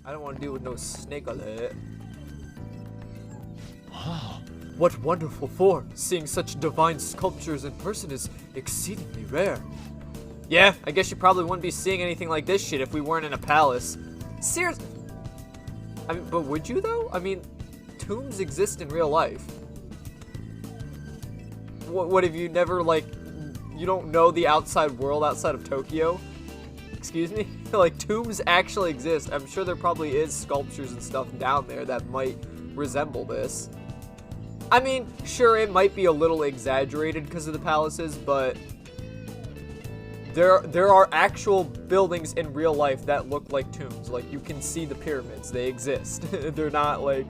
I don't want to deal with no snake alert. Wow. What wonderful form! Seeing such divine sculptures in person is exceedingly rare. Yeah, I guess you probably wouldn't be seeing anything like this shit if we weren't in a palace. Seriously. I mean, but would you though? I mean, tombs exist in real life. What if you never, like, you don't know the outside world outside of Tokyo? Excuse me? Like, tombs actually exist. I'm sure there probably is sculptures and stuff down there that might resemble this. I mean, sure, it might be a little exaggerated because of the palaces, but there are actual buildings in real life that look like tombs. Like, you can see the pyramids. They exist. They're not, like,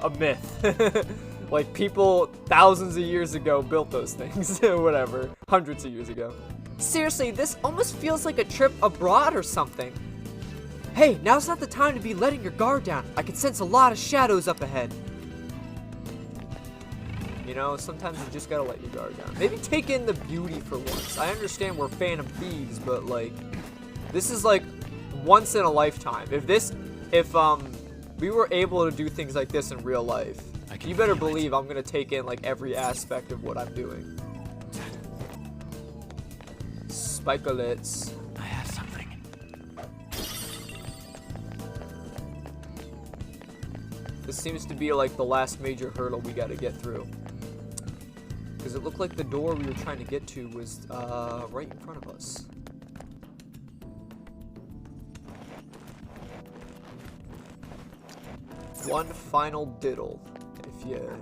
a myth. Like, people thousands of years ago built those things. Whatever. Hundreds of years ago. Seriously, this almost feels like a trip abroad or something. Hey, now's not the time to be letting your guard down. I can sense a lot of shadows up ahead. You know, sometimes you just gotta let your guard down. Maybe take in the beauty for once. I understand we're Phantom Thieves, but, like, this is, like, once in a lifetime. If we were able to do things like this in real life, you better believe I'm gonna take in, like, every aspect of what I'm doing. Spikelets. I have something. This seems to be, like, the last major hurdle we gotta get through. Because it looked like the door we were trying to get to was right in front of us. One final diddle,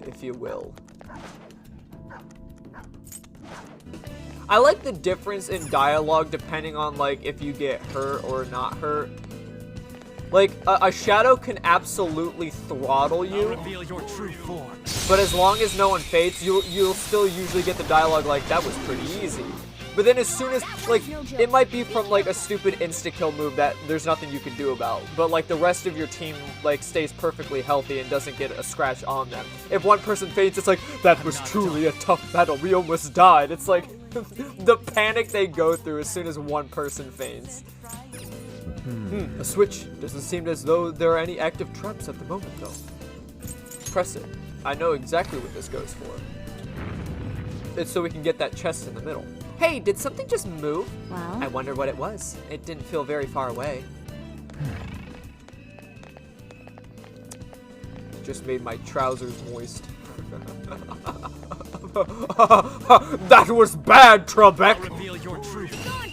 if you will. I like the difference in dialogue depending on, like, if you get hurt or not hurt. Like, a shadow can absolutely throttle you. Reveal your true form. But as long as no one faints, you'll still usually get the dialogue like, that was pretty easy. But then as soon as, like, it might be from, like, a stupid insta-kill move that there's nothing you can do about. But, like, the rest of your team, like, stays perfectly healthy and doesn't get a scratch on them. If one person faints, it's like, that was truly a tough battle, we almost died. It's like, the panic they go through as soon as one person faints. A switch. Doesn't seem as though there are any active traps at the moment, though. Press it. I know exactly what this goes for. It's so we can get that chest in the middle. Hey, did something just move? Well? I wonder what it was. It didn't feel very far away. Just made my trousers moist. That was bad, Trebek! Reveal your true form.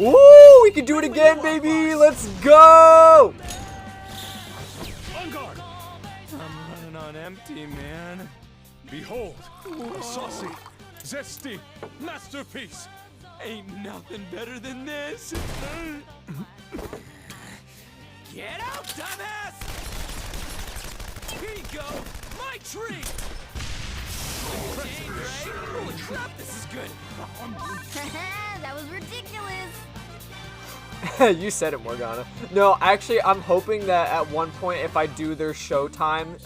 Ooh, we can do it again, baby! Let's go! On guard. I'm running on empty, man. Behold, a saucy, zesty masterpiece. Ain't nothing better than this. Get out, dumbass! Here you go, my treat. Holy crap, this is good. That was ridiculous. You said it, Morgana. No, actually, I'm hoping that at one point, if I do their showtime,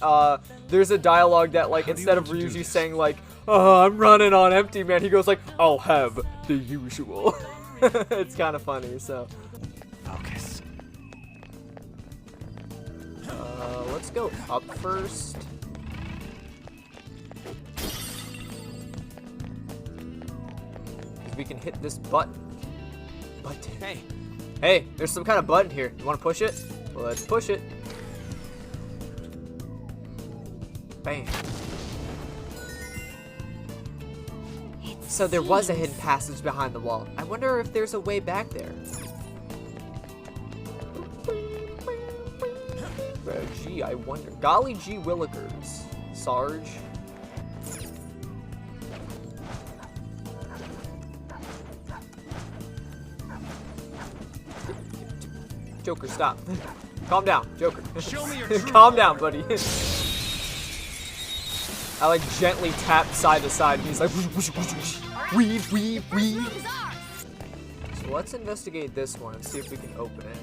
there's a dialogue that, like, instead of Ryuji saying, like, oh, I'm running on empty, man, he goes like, I'll have the usual. It's kind of funny, so. Focus. Let's go up first. We can hit this button. Hey. Hey, there's some kind of button here. You want to push it? Well, let's push it. Bam. So there was a hidden passage behind the wall. I wonder if there's a way back there. Gee, I wonder. Golly gee willikers. Sarge. Joker, stop. Calm down, Joker. Show me your true Calm down, buddy. I like gently tap side to side and he's like weave, weave, weave. So let's investigate this one and see if we can open it.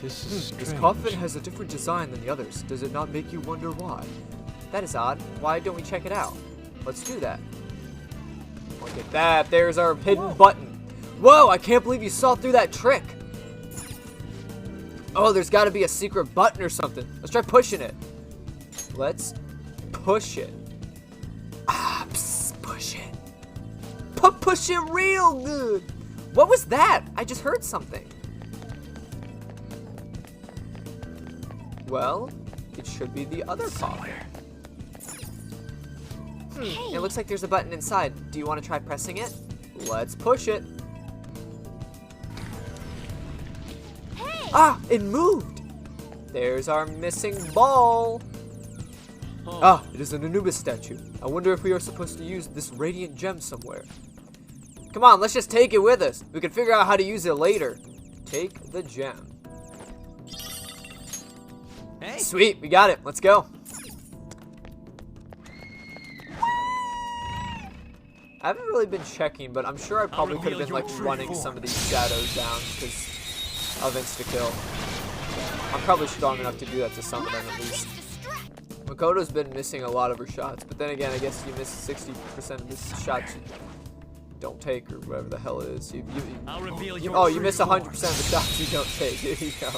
This coffin has a different design than the others. Does it not make you wonder why? That is odd. Why don't we check it out? Let's do that. Look at that. There's our hidden button. Whoa, I can't believe you saw through that trick. Oh, there's got to be a secret button or something. Let's try pushing it. Let's push it. Ah, psst, push it. Push it real good. What was that? I just heard something. Well, it should be the other coffin. Hey. It looks like there's a button inside. Do you want to try pressing it? Let's push it. Hey. Ah, it moved. There's our missing ball. Ah, it is an Anubis statue. I wonder if we are supposed to use this radiant gem somewhere. Come on, let's just take it with us. We can figure out how to use it later. Take the gem. Hey. Sweet, we got it. Let's go. I haven't really been checking, but I'm sure I probably could have been like running some of these shadows down because of insta-kill. I'm probably strong enough to do that to some of them at least. Makoto's been missing a lot of her shots, but then again, I guess you miss 60% of the shots you don't take, or whatever the hell it is. I'll reveal your Oh, you true miss 100% form. of the shots you don't take. There you go.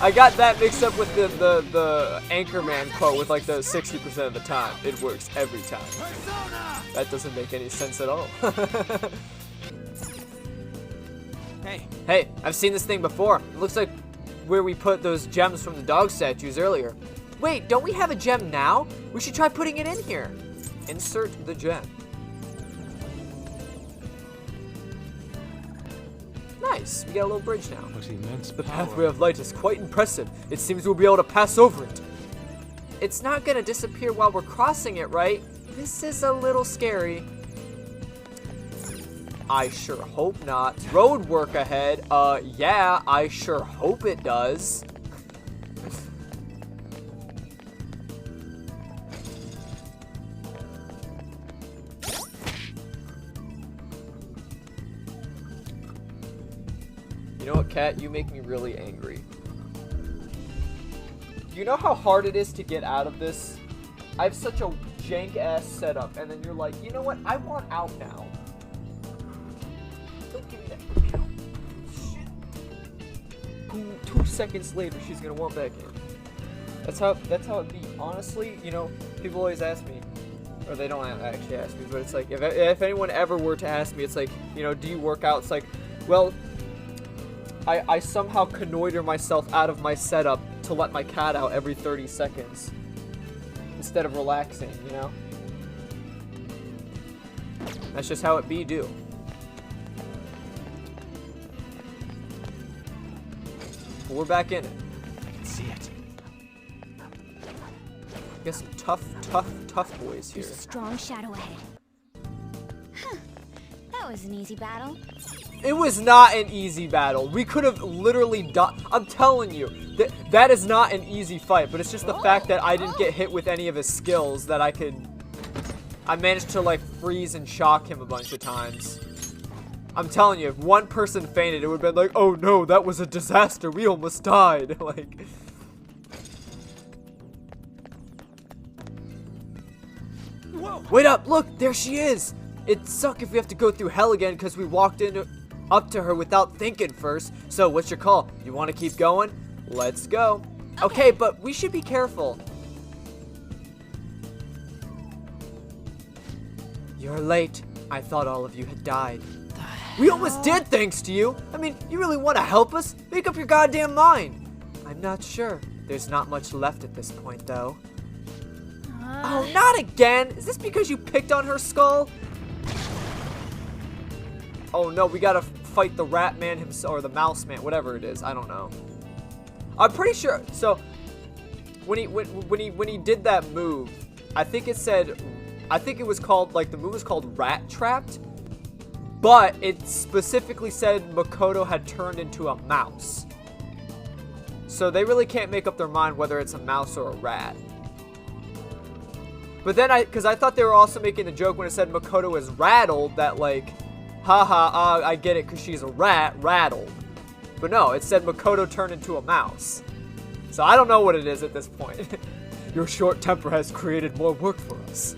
I got that mixed up with the Anchorman quote with like the 60% of the time. It works every time. Persona! That doesn't make any sense at all. Hey, Hey, I've seen this thing before. It looks like where we put those gems from the dog statues earlier. Wait, don't we have a gem now? We should try putting it in here. Insert the gem. Nice, we got a little bridge now. what immense The power. pathway of light is quite impressive. It seems we'll be able to pass over it. It's not gonna disappear while we're crossing it, right? This is a little scary. I sure hope not. Road work ahead. Yeah, I sure hope it does. You know what, Kat? You make me really angry. You know how hard it is to get out of this? I have such a jank-ass setup, and then you're like, you know what? I want out now. Don't give me that. Shit. 2 seconds later, she's gonna want back in. That's how it be. Honestly, you know, people always ask me, or they don't actually ask me, but it's like, if anyone ever were to ask me, it's like, you know, do you work out? It's like, well, I somehow connoiter myself out of my setup to let my cat out every 30 seconds instead of relaxing, you know? That's just how it be do. But we're back in it. I can see it. Got some tough boys here. There's a strong shadow ahead. Huh. That was an easy battle. It was not an easy battle. We could have literally done. I'm telling you, that is not an easy fight. But it's just the fact that I didn't get hit with any of his skills that I managed to like freeze and shock him a bunch of times. I'm telling you, if one person fainted, it would have been like, oh no, that was a disaster. We almost died. Like. Whoa! Wait up! Look, there she is. It'd suck if we have to go through hell again because we walked up to her without thinking first. So, what's your call? You want to keep going? Let's go. Okay, but we should be careful. You're late. I thought all of you had died. We almost did, thanks to you. I mean, you really want to help us? Make up your goddamn mind. I'm not sure. There's not much left at this point, though. Oh, not again! Is this because you picked on her skull? Oh no, we gotta fight the rat man himself, or the mouse man, whatever it is. I don't know. I'm pretty sure. So when he did that move, I think it was called, like, the move was called Rat Trapped, but it specifically said Makoto had turned into a mouse. So they really can't make up their mind whether it's a mouse or a rat. But then because I thought they were also making the joke when it said Makoto is rattled, that like, haha, I get it because she's a rat, rattled. But no, it said Makoto turned into a mouse. So I don't know what it is at this point. Your short temper has created more work for us.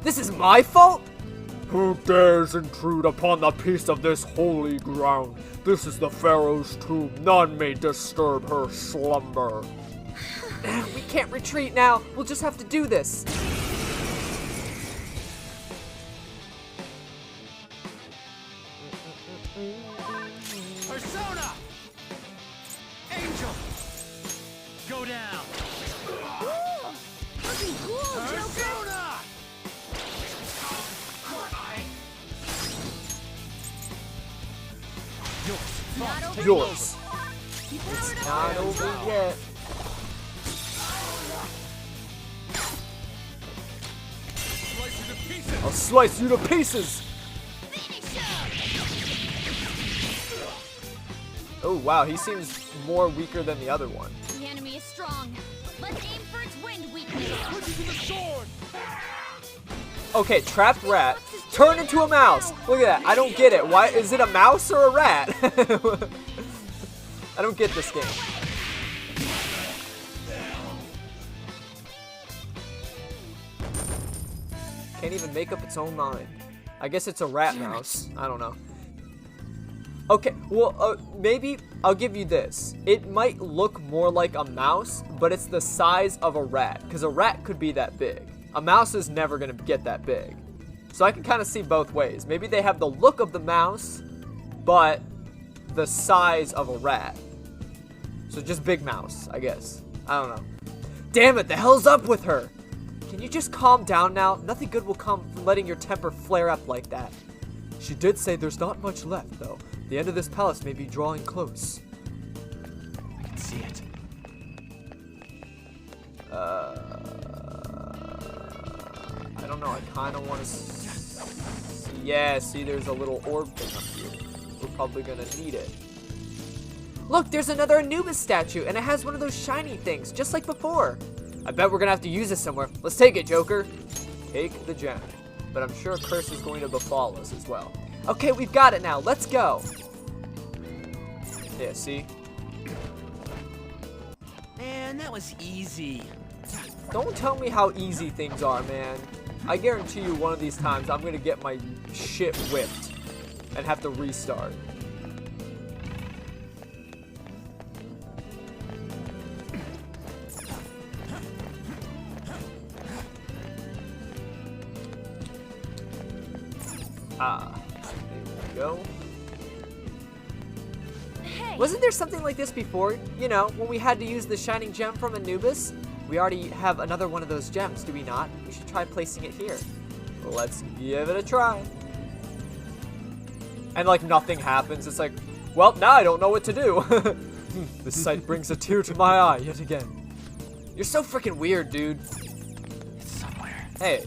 This is my fault? Who dares intrude upon the peace of this holy ground? This is the Pharaoh's tomb. None may disturb her slumber. We can't retreat now. We'll just have to do this. Persona! Angel! Go down! Looking cool, Joker. Persona! Not over Yours. yet. Powered up. Not over yet. Slice you to pieces! I'll slice you to pieces. Finish him. Oh wow, he seems more weaker than the other one. The enemy is strong. Let's aim for its wind weakness. Put you to the sword! Okay, trapped rat. Turn into a mouse. Look at that. I don't get it. Why is it a mouse or a rat? I don't get this game. Can't even make up its own mind. I guess it's a rat mouse. I don't know. Okay, well, maybe I'll give you this. It might look more like a mouse, but it's the size of a rat, because a rat could be that big. A mouse is never going to get that big. So I can kind of see both ways. Maybe they have the look of the mouse, but the size of a rat. So just big mouse, I guess. I don't know. Damn it, the hell's up with her? Can you just calm down now? Nothing good will come from letting your temper flare up like that. She did say there's not much left, though. The end of this palace may be drawing close. I can see it. I don't know. I kind of want to yeah, see, there's a little orb thing up here. We're probably going to need it. Look, there's another Anubis statue, and it has one of those shiny things, just like before. I bet we're going to have to use it somewhere. Let's take it, Joker. Take the gem. But I'm sure a curse is going to befall us as well. Okay, we've got it now. Let's go. Yeah, see? Man, that was easy. Don't tell me how easy things are, man. I guarantee you one of these times I'm going to get my shit whipped and have to restart. Ah, there we go. Hey. Wasn't there something like this before? You know, when we had to use the shining gem from Anubis? We already have another one of those gems, do we not? We should try placing it here. Let's give it a try. And like nothing happens. It's like, well, now I don't know what to do. This sight brings a tear to my eye yet again. You're so freaking weird, dude. It's somewhere. Hey,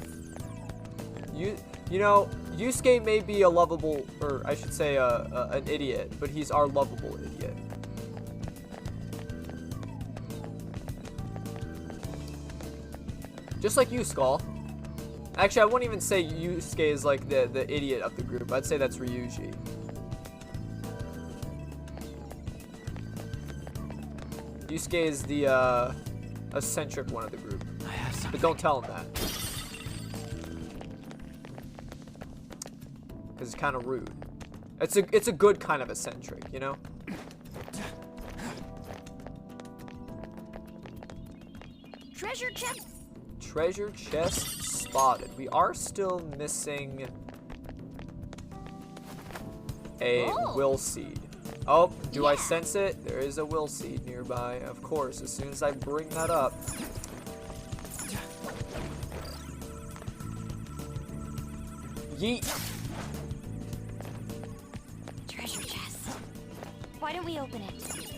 you know, Yusuke may be a lovable, or I should say an idiot, but he's our lovable idiot. Just like you, Skull. Actually, I wouldn't even say Yusuke is like the idiot of the group. I'd say that's Ryuji. Yusuke is the eccentric one of the group. I have something. But don't tell him that. Because it's kind of rude. It's a good kind of eccentric, you know? Treasure chest. Treasure chest spotted. We are still missing a Oh. will seed. Oh, do I sense it? There is a will seed nearby, of course, as soon as I bring that up. Yeet. Treasure chest. Why don't we open it?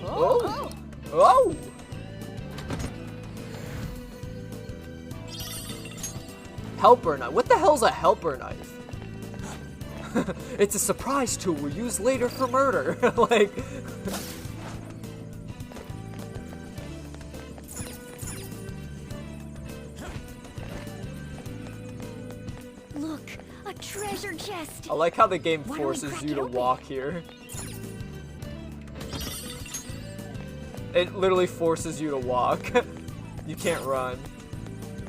Oh. Oh. Helper knife. What the hell's a helper knife? It's a surprise tool we'll use later for murder. Like. Look, a treasure chest. I like how the game Why don't we forces crack you it to open? walk here. It literally forces you to walk. You can't run.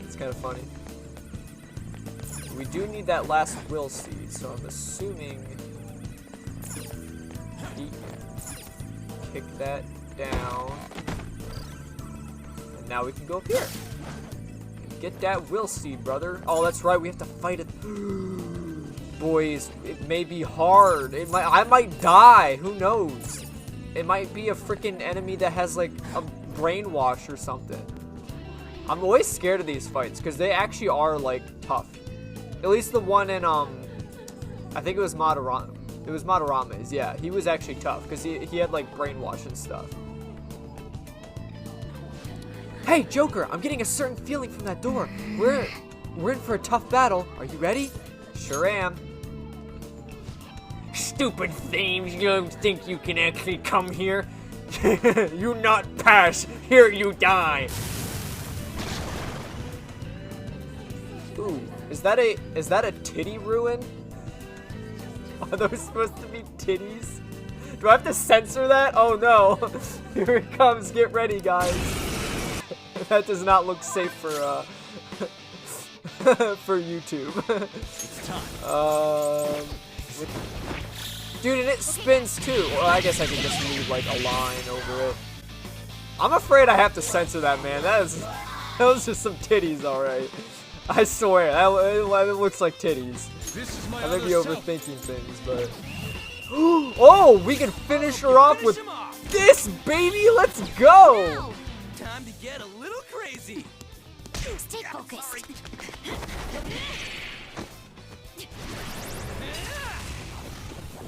It's kind of funny. We do need that last will seed, so I'm assuming... Kick that down. And now we can go up here. Get that will seed, brother. Oh, that's right, we have to fight it. Boys, it may be hard. I might die. Who knows? It might be a freaking enemy that has like a brainwash or something. I'm always scared of these fights because they actually are like tough. At least the one in I think it was Madarama. It was Madarama's. Yeah, he was actually tough because he had like brainwash and stuff. Hey, Joker! I'm getting a certain feeling from that door. We're in for a tough battle. Are you ready? Sure am. Stupid thieves! You don't think you can actually come here? You not pass. Here you die. Ooh, is that a titty ruin? Are those supposed to be titties? Do I have to censor that? Oh no! Here it comes. Get ready, guys. That does not look safe for for YouTube. Dude, and it spins too. Well, I guess I can just leave like a line over it. I'm afraid I have to censor that, man. Those are some titties, all right. I swear, it looks like titties. I may be overthinking things, but... Oh, we can finish her off with this, baby! Let's go! Time to get a little crazy. Stay focused.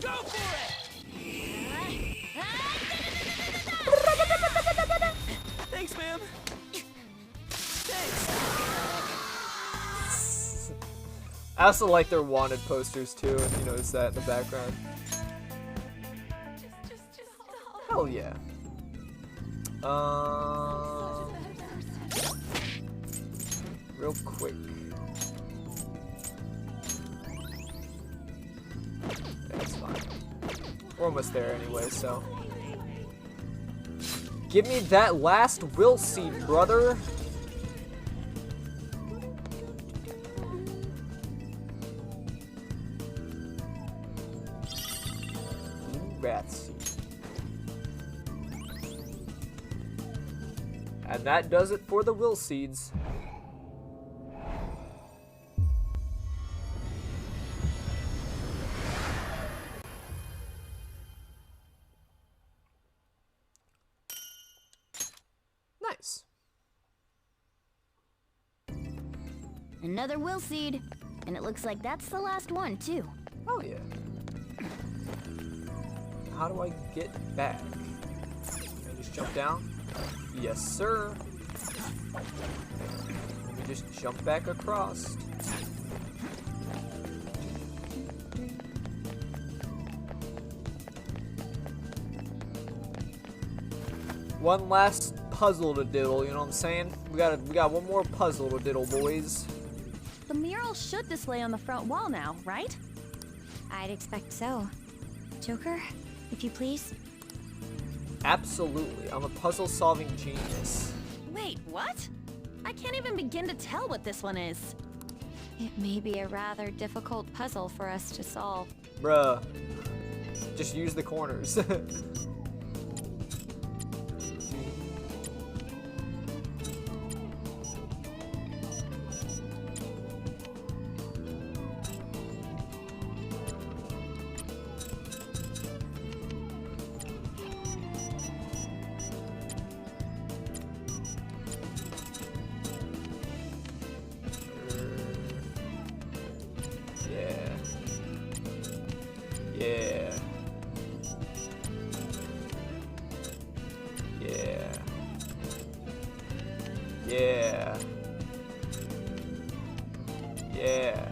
Go for it! Thanks, ma'am. Thanks. I also like their wanted posters too, if you notice that in the background. Hell yeah. Real quick. That's fine. We're almost there anyway, so. Give me that last will seed, brother. Rat seed. And that does it for the will seeds. Nice. Another will seed. And it looks like that's the last one, too. Oh yeah. How do I get back? Can I just jump down? Yes, sir. Let me just jump back across. One last puzzle to diddle, you know what I'm saying? We got one more puzzle to diddle, boys. The mural should display on the front wall now, right? I'd expect so. Joker, if you please. Absolutely. I'm a puzzle-solving genius. Wait, what? I can't even begin to tell what this one is. It may be a rather difficult puzzle for us to solve. Bruh. Just use the corners. Yeah. Yeah. Yeah. Yeah.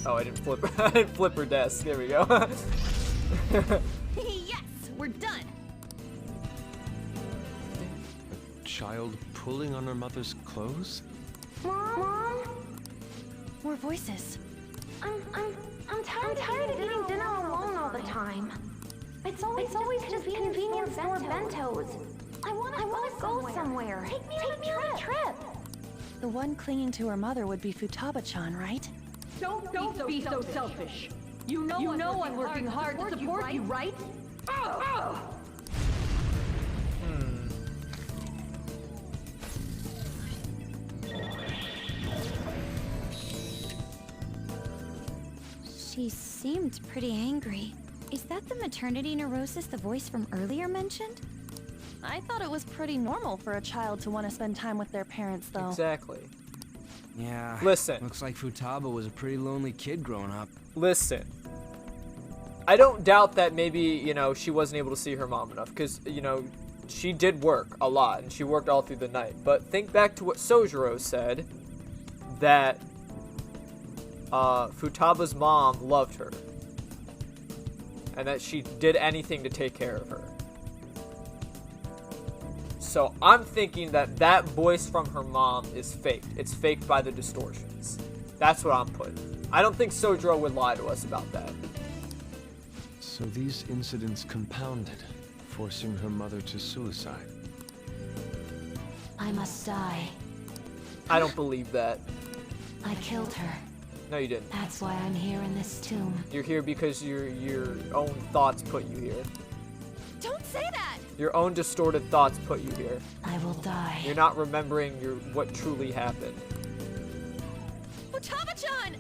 Oh, I didn't flip. I didn't flip her desk. There we go. Yes, we're done. A child pulling on her mother's clothes? Mom? More voices. I'm tired of eating dinner alone all the time. It's always just convenience store bentos. I wanna go somewhere. Take me on a trip. The one clinging to her mother would be Futaba-chan, right? Don't be so selfish. You know I'm working hard to support you, right? She seemed pretty angry. Is that the maternity neurosis the voice from earlier mentioned? I thought it was pretty normal for a child to want to spend time with their parents, though. Exactly. Yeah. Listen. Looks like Futaba was a pretty lonely kid growing up. Listen. I don't doubt that maybe, you know, she wasn't able to see her mom enough. Because, you know, she did work a lot. And she worked all through the night. But think back to what Sojiro said. That Futaba's mom loved her. And that she did anything to take care of her. So I'm thinking that that voice from her mom is faked. It's faked by the distortions. That's what I'm putting. I don't think Sojiro would lie to us about that. So these incidents compounded, forcing her mother to suicide. I must die. I don't believe that. I killed her. No, you didn't. That's why I'm here in this tomb. You're here because your own thoughts put you here. Don't say that! Your own distorted thoughts put you here. I will die. You're not remembering what truly happened. Futaba-chan!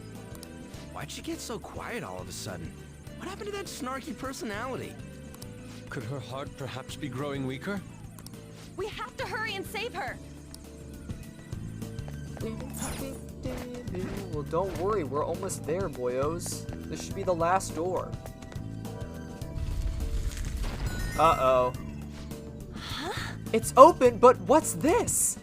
Why'd she get so quiet all of a sudden? What happened to that snarky personality? Could her heart perhaps be growing weaker? We have to hurry and save her! Well, don't worry. We're almost there, boyos. This should be the last door. Uh-oh. Huh? It's open, but what's this?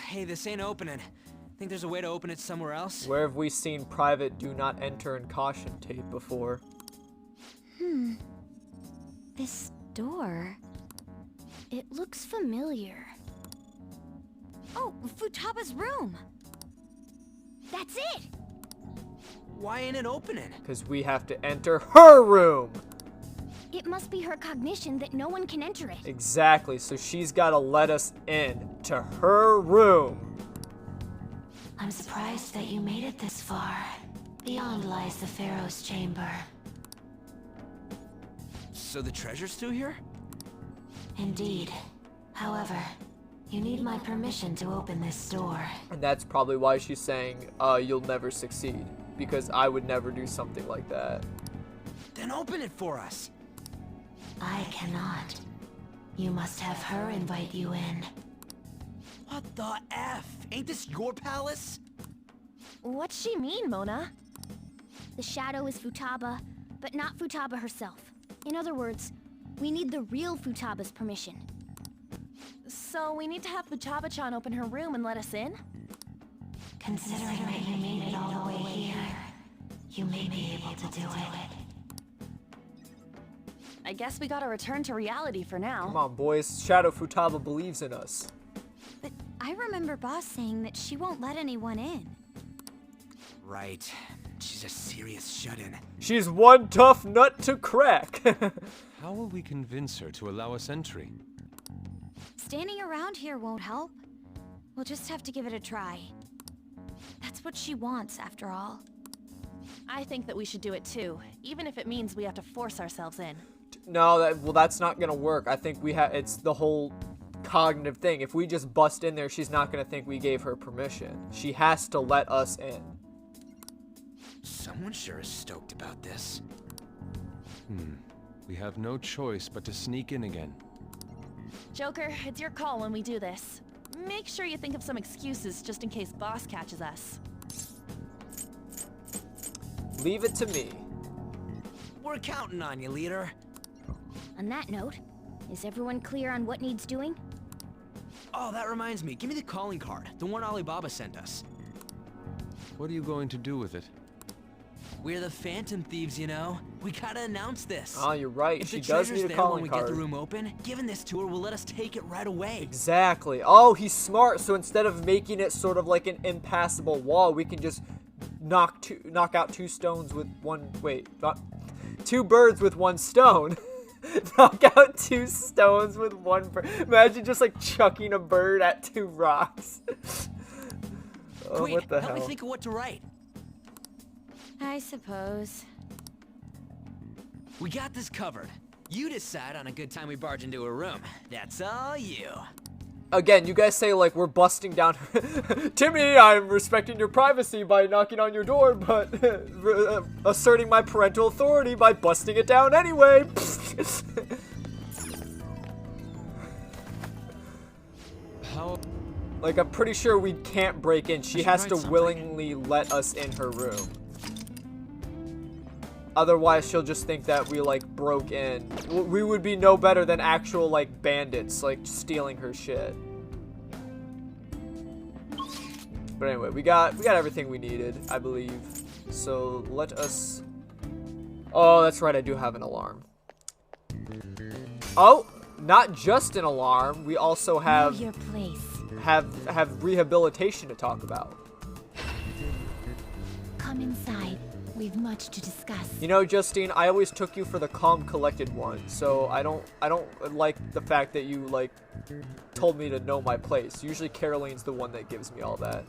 Hey, this ain't opening. Think there's a way to open it somewhere else? Where have we seen private do not enter and caution tape before? This door. It looks familiar. Oh, Futaba's room. That's it. Why ain't it opening? Because we have to enter her room. It must be her cognition that no one can enter it. Exactly, so she's got to let us in to her room. I'm surprised that you made it this far. Beyond lies the Pharaoh's chamber. So the treasure's still here? Indeed. However, you need my permission to open this door. And that's probably why she's saying, you'll never succeed. Because I would never do something like that. Then open it for us. I cannot. You must have her invite you in. What the F? Ain't this your palace? What's she mean, Mona? The shadow is Futaba, but not Futaba herself. In other words, we need the real Futaba's permission. So we need to have Futaba-chan open her room and let us in? Considering that you made it all the way here, you may be able to do it. I guess we gotta return to reality for now. Come on, boys. Shadow Futaba believes in us. But I remember Boss saying that she won't let anyone in. Right. She's a serious shut-in. She's one tough nut to crack. How will we convince her to allow us entry? Standing around here won't help. We'll just have to give it a try. That's what she wants, after all. I think that we should do it too, even if it means we have to force ourselves in. No, that's not gonna work. I think it's the whole cognitive thing. If we just bust in there, she's not gonna think we gave her permission. She has to let us in. Someone sure is stoked about this. We have no choice but to sneak in again. Joker, it's your call when we do this. Make sure you think of some excuses just in case Boss catches us. Leave it to me. We're counting on you, leader. On that note, is everyone clear on what needs doing? Oh, that reminds me. Give me the calling card. The one Alibaba sent us. What are you going to do with it? We're the Phantom Thieves, you know. We gotta announce this. Oh, you're right. If She the does treasure's need a there when calling we card. get the room open, given this tour will let us take it right away. Exactly. Oh, he's smart. So instead of making it sort of like an impassable wall, we can just knock out two stones with one. Wait, not two birds with one stone. Knock out two stones with one bird. Imagine just like chucking a bird at two rocks. Oh, Wait, what the help me hell? think of what to write. I suppose. We got this covered. You decide on a good time we barge into a room. That's all you. Again, you guys say like we're busting down. Timmy, I'm respecting your privacy by knocking on your door, but asserting my parental authority by busting it down anyway. How? Like, I'm pretty sure we can't break in. She should has write to something. willingly let us in her room. Otherwise, she'll just think that we, like, broke in. We would be no better than actual, like, bandits, like, stealing her shit. But anyway, we got everything we needed, I believe. So, let us... Oh, that's right, I do have an alarm. Oh, not just an alarm. We also have... Know your place. have rehabilitation to talk about. Come inside. We've much to discuss. You know, Justine, I always took you for the calm, collected one, so I don't like the fact that you like told me to know my place. Usually Caroline's the one that gives me all that.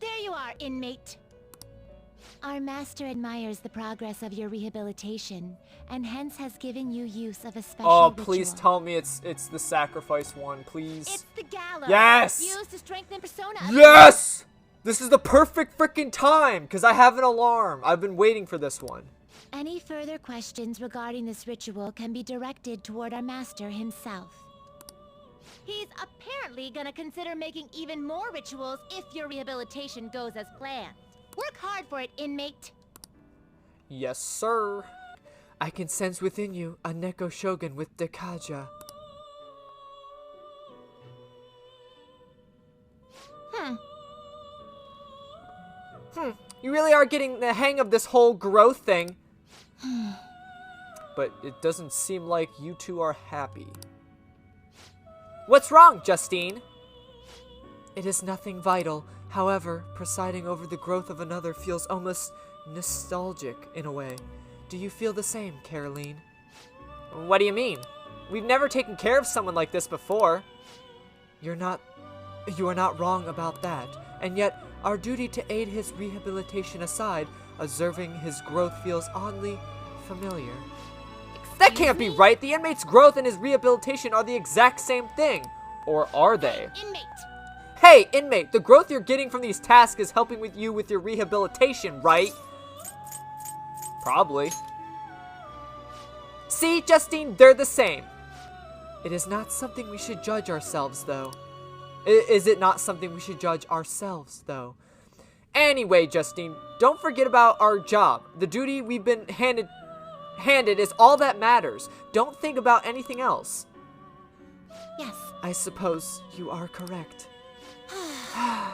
There you are, inmate. Our master admires the progress of your rehabilitation, and hence has given you use of a special Oh, ritual. please tell me it's the sacrifice one, please. It's the gallows. Yes! Used to strengthen persona. Yes! This is the perfect freaking time, because I have an alarm. I've been waiting for this one. Any further questions regarding this ritual can be directed toward our master himself. He's apparently gonna consider making even more rituals if your rehabilitation goes as planned. Work hard for it, inmate. Yes, sir. I can sense within you a Neko Shogun with Dekaja. You really are getting the hang of this whole growth thing. But it doesn't seem like you two are happy. What's wrong, Justine? It is nothing vital. However, presiding over the growth of another feels almost nostalgic in a way. Do you feel the same, Caroline? What do you mean? We've never taken care of someone like this before. You are not wrong about that. And yet, our duty to aid his rehabilitation aside, observing his growth feels oddly familiar. That can't be right! The inmate's growth and his rehabilitation are the exact same thing. Or are they? Inmate! Hey, inmate, the growth you're getting from these tasks is helping with you with your rehabilitation, right? Probably. See, Justine, they're the same. It is not something we should judge ourselves, though. Is it not something we should judge ourselves, though? Anyway, Justine, don't forget about our job. The duty we've been handed is all that matters. Don't think about anything else. Yes. I suppose you are correct. I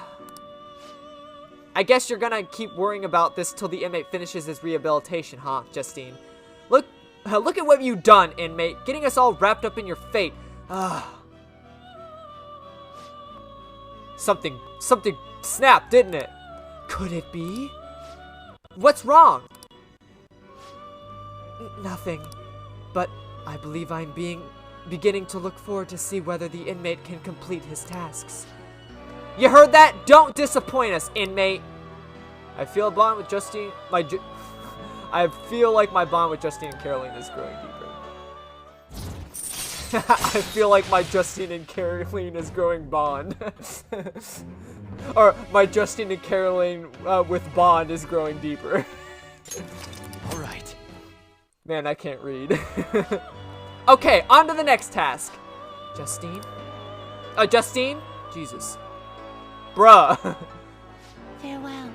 guess you're gonna keep worrying about this till the inmate finishes his rehabilitation, huh, Justine? Look at what you've done, inmate, getting us all wrapped up in your fate. Something snapped, didn't it? Could it be? What's wrong? Nothing, but I believe I'm beginning to look forward to see whether the inmate can complete his tasks. You heard that? Don't disappoint us, inmate. I feel a bond with Justine. I feel like my bond with Justine and Caroline is growing deeper. I feel like my Justine and Caroline is growing bond. Or my Justine and Caroline with bond is growing deeper. All right. Man, I can't read. Okay, on to the next task. Justine? Justine? Jesus. Bruh. Farewell.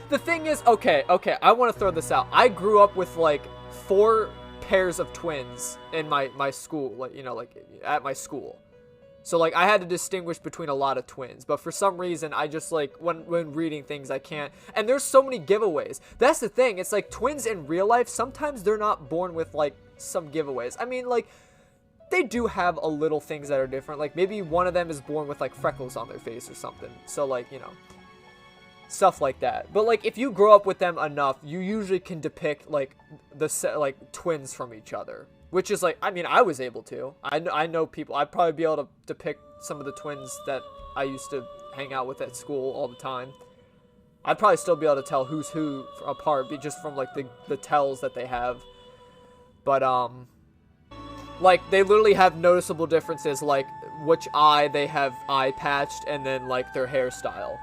The thing is, okay, I want to throw this out. I grew up with, like, 4 pairs of twins in my school, like, you know, like, at my school. So, like, I had to distinguish between a lot of twins. But for some reason, I just, like, when reading things, I can't. And there's so many giveaways. That's the thing. It's like twins in real life, sometimes they're not born with, like, some giveaways. I mean, like, they do have a little things that are different. Like, maybe one of them is born with, like, freckles on their face or something. So, like, you know, stuff like that. But, like, if you grow up with them enough, you usually can depict, like, twins from each other. Which is, like, I mean, I was able to. I know people. I'd probably be able to depict some of the twins that I used to hang out with at school all the time. I'd probably still be able to tell who's who apart, just from, like, the tells that they have. But, like, they literally have noticeable differences, like, which eye they have eye patched, and then, like, their hairstyle.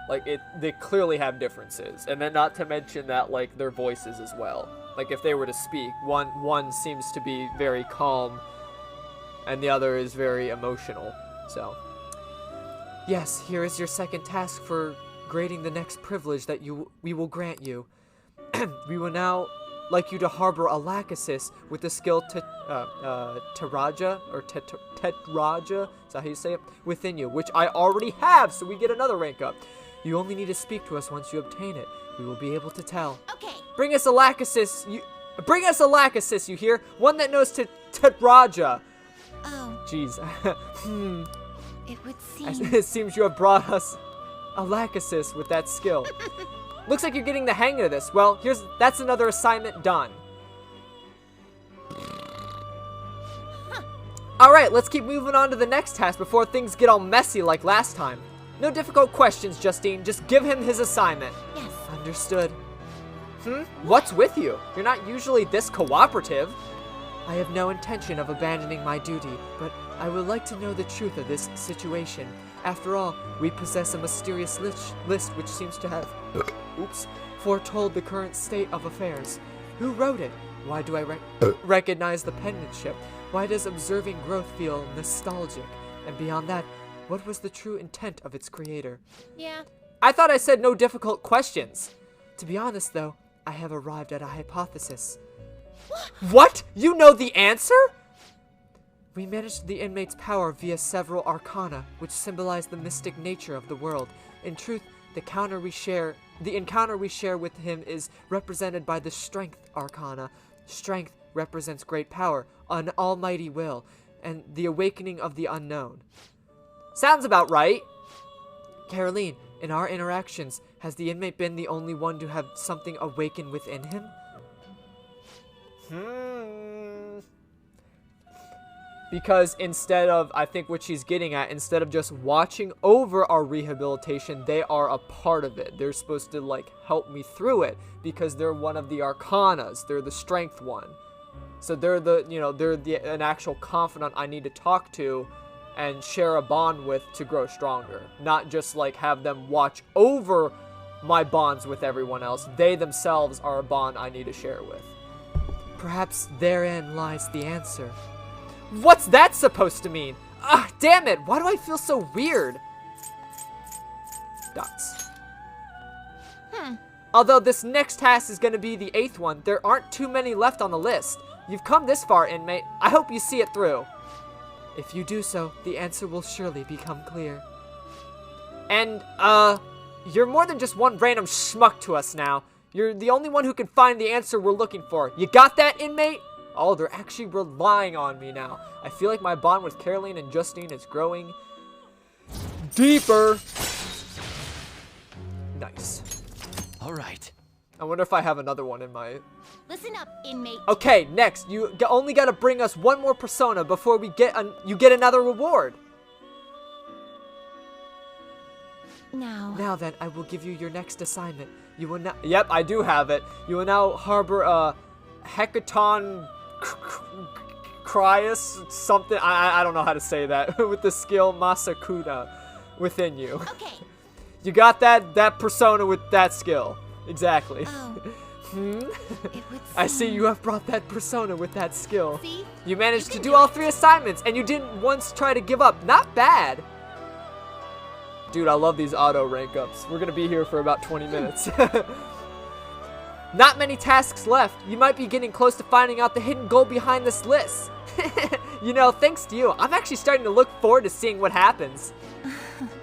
Like, they clearly have differences. And then not to mention that, like, their voices as well. Like, if they were to speak, one seems to be very calm, and the other is very emotional. So, yes, here is your second task for grading the next privilege that we will grant you. We will now like you to harbor a Lachesis with the skill Tetraja, or Tetraja, is that how you say it? Within you, which I already have, so we get another rank up. You only need to speak to us once you obtain it. We will be able to tell. Okay. Bring us a Lachesis, you hear? One that knows Tetraja. Oh. Jeez. It would seem... It seems you have brought us a Lachesis with that skill. Looks like you're getting the hang of this. Well, that's another assignment done. Alright, let's keep moving on to the next task before things get all messy like last time. No difficult questions, Justine. Just give him his assignment. Yes. Understood. What's with you? You're not usually this cooperative. I have no intention of abandoning my duty, but I would like to know the truth of this situation. After all, we possess a mysterious list which seems to have, foretold the current state of affairs. Who wrote it? Why do I recognize the penmanship? Why does observing growth feel nostalgic? And beyond that, what was the true intent of its creator? Yeah. I thought I said no difficult questions. To be honest, though, I have arrived at a hypothesis. What? You know the answer? We managed the inmate's power via several arcana, which symbolize the mystic nature of the world. In truth, the encounter we share with him is represented by the strength arcana. Strength represents great power, an almighty will, and the awakening of the unknown. Sounds about right. Caroline, in our interactions, has the inmate been the only one to have something awaken within him? Because instead of, I think what she's getting at, instead of just watching over our rehabilitation, they are a part of it. They're supposed to, like, help me through it because they're one of the arcanas. They're the strength one. So they're an actual confidant I need to talk to and share a bond with to grow stronger. Not just, like, have them watch over my bonds with everyone else. They themselves are a bond I need to share with. Perhaps therein lies the answer. What's that supposed to mean? Ah, damn it! Why do I feel so weird? Dots. Although this next task is going to be the 8th one, there aren't too many left on the list. You've come this far, inmate. I hope you see it through. If you do so, the answer will surely become clear. And, you're more than just one random schmuck to us now. You're the only one who can find the answer we're looking for. You got that, inmate? Oh, they're actually relying on me now. I feel like my bond with Caroline and Justine is growing deeper. Nice. All right. I wonder if I have another one in my... Listen up, inmate. Okay, next, you only gotta bring us one more persona before we you get another reward. Now then, I will give you your next assignment. You will now... Yep, I do have it. You will now harbor a Hecaton Cryus something. I don't know how to say that. With the skill Masakuna within you. Okay. You got that persona with that skill. Exactly. Oh. I see you have brought that persona with that skill. See? You managed to do all 3 assignments, and you didn't once try to give up. Not bad. Dude, I love these auto rank ups. We're gonna be here for about 20 minutes. Not many tasks left. You might be getting close to finding out the hidden goal behind this list. You know, thanks to you, I'm actually starting to look forward to seeing what happens.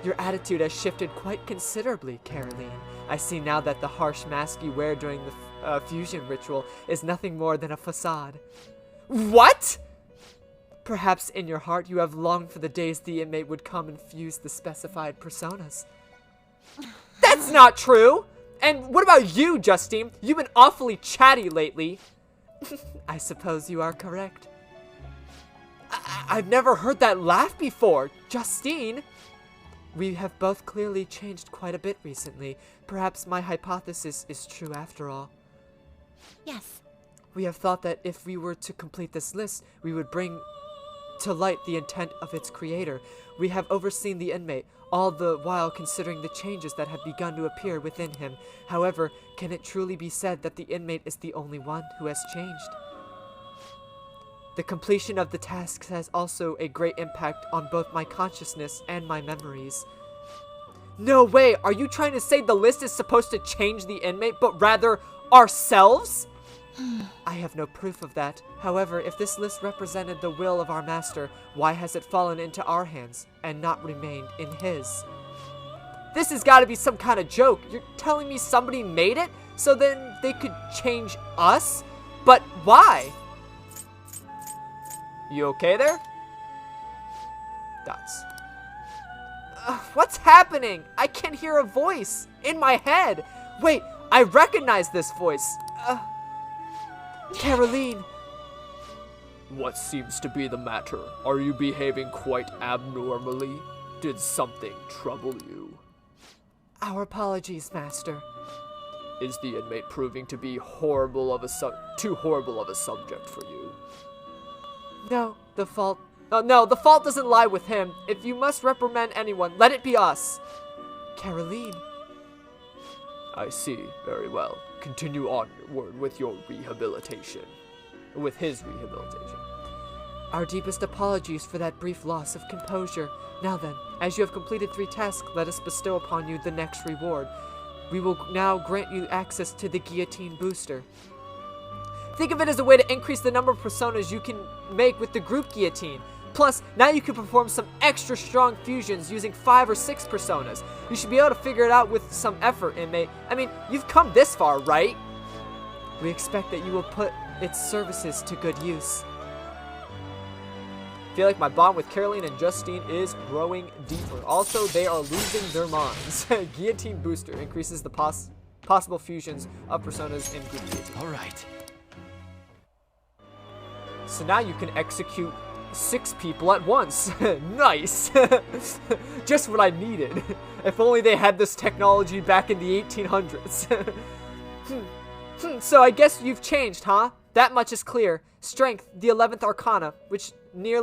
Your attitude has shifted quite considerably, Caroline. I see now that the harsh mask you wear during the fusion ritual is nothing more than a facade. What? Perhaps in your heart you have longed for the days the inmate would come and fuse the specified personas. That's not true! And what about you, Justine? You've been awfully chatty lately. I suppose you are correct. I've never heard that laugh before, Justine. We have both clearly changed quite a bit recently. Perhaps my hypothesis is true after all. Yes. We have thought that if we were to complete this list, we would bring to light the intent of its creator. We have overseen the inmate, all the while considering the changes that have begun to appear within him. However, can it truly be said that the inmate is the only one who has changed? The completion of the tasks has also a great impact on both my consciousness and my memories. No way! Are you trying to say the list is supposed to change the inmate, but rather ourselves? I have no proof of that. However, if this list represented the will of our master, why has it fallen into our hands and not remained in his? This has got to be some kind of joke. You're telling me somebody made it so then they could change us? But why? You okay there? Dots. What's happening? I can't hear a voice in my head. Wait, I recognize this voice. Caroline. What seems to be the matter? Are you behaving quite abnormally? Did something trouble you? Our apologies, Master. Is the inmate proving to be too horrible of a subject for you? No, the fault doesn't lie with him. If you must reprimand anyone, let it be us. Caroline. I see. Very well. Continue onward with your rehabilitation. With his rehabilitation. Our deepest apologies for that brief loss of composure. Now then, as you have completed 3 tasks, let us bestow upon you the next reward. We will now grant you access to the guillotine booster. Think of it as a way to increase the number of personas you can make with the group guillotine. Plus, now you can perform some extra strong fusions using 5 or 6 personas. You should be able to figure it out with some effort, inmate. I mean, you've come this far, right? We expect that you will put its services to good use. I feel like my bond with Caroline and Justine is growing deeper. Also, they are losing their minds. Guillotine booster increases the possible fusions of personas in group guillotine. All right. So now you can execute 6 people at once. Nice. Just what I needed. If only they had this technology back in the 1800s. So I guess you've changed, huh? That much is clear. Strength, the 11th Arcana, which near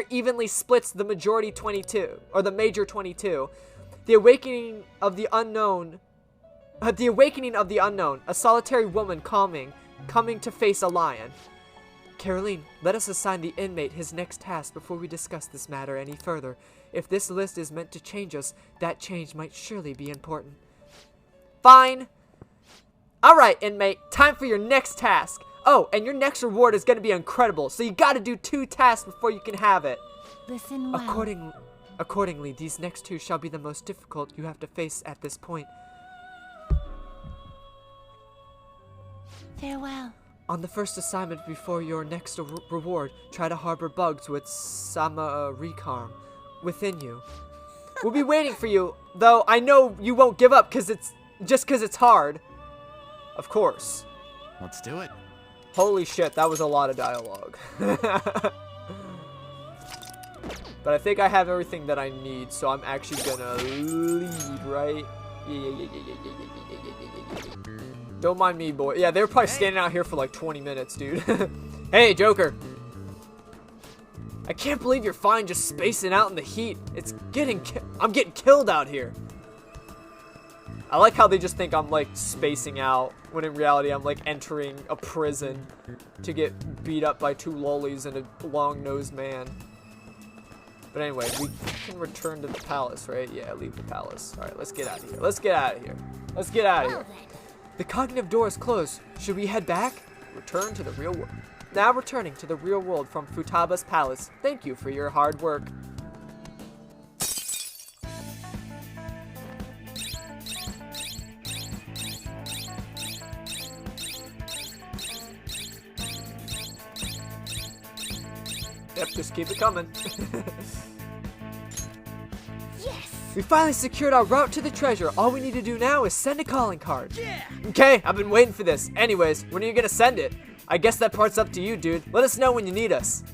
evenly splits the majority 22, or the major 22. The awakening of the unknown. A solitary woman coming to face a lion. Caroline, let us assign the inmate his next task before we discuss this matter any further. If this list is meant to change us, that change might surely be important. Fine. Alright, inmate, time for your next task. Oh, and your next reward is going to be incredible, so you gotta do 2 tasks before you can have it. Listen well. Accordingly, these next 2 shall be the most difficult you have to face at this point. Farewell. On the first assignment before your next reward, try to harbor bugs with Samarikam within you. We'll be waiting for you, though I know you won't give up because it's hard. Of course. Let's do it. Holy shit, that was a lot of dialogue. But I think I have everything that I need, so I'm actually gonna leave, right? Yeah. Don't mind me, boy. Yeah, they were probably standing out here for like 20 minutes, dude. Hey, Joker. I can't believe you're fine just spacing out in the heat. I'm getting killed out here. I like how they just think I'm like spacing out, when in reality I'm like entering a prison to get beat up by 2 lollies and a long-nosed man. But anyway, we can return to the palace, right? Yeah, leave the palace. Alright, let's get out of here. Let's get out of here. Let's get out of here. The cognitive door is closed. Should we head back? Return to the real world. Now returning to the real world from Futaba's palace, thank you for your hard work. Yep, just keep it coming. Yes! We finally secured our route to the treasure. All we need to do now is send a calling card. Yeah! Okay, I've been waiting for this. Anyways, when are you gonna send it? I guess that part's up to you, dude. Let us know when you need us.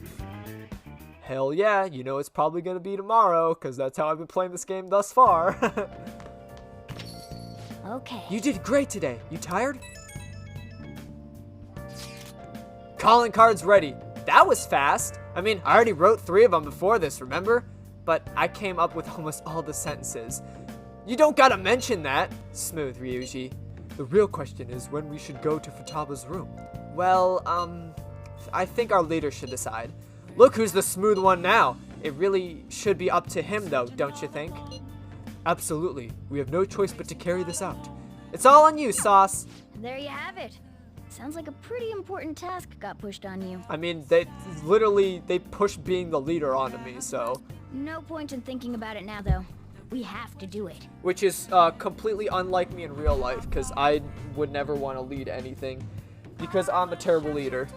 Hell yeah, you know it's probably gonna be tomorrow, because that's how I've been playing this game thus far. Okay. You did great today. You tired? Calling card's ready. That was fast. I mean, I already wrote 3 of them before this, remember? But I came up with almost all the sentences. You don't gotta mention that. Smooth, Ryuji. The real question is when we should go to Futaba's room. Well, I think our leader should decide. Look who's the smooth one now. It really should be up to him though, don't you think? Absolutely. We have no choice but to carry this out. It's all on you, Sauce. There you have it. Sounds like a pretty important task got pushed on you. I mean, they pushed being the leader onto me, so. No point in thinking about it now, though. We have to do it. Which is completely unlike me in real life, because I would never want to lead anything, because I'm a terrible leader.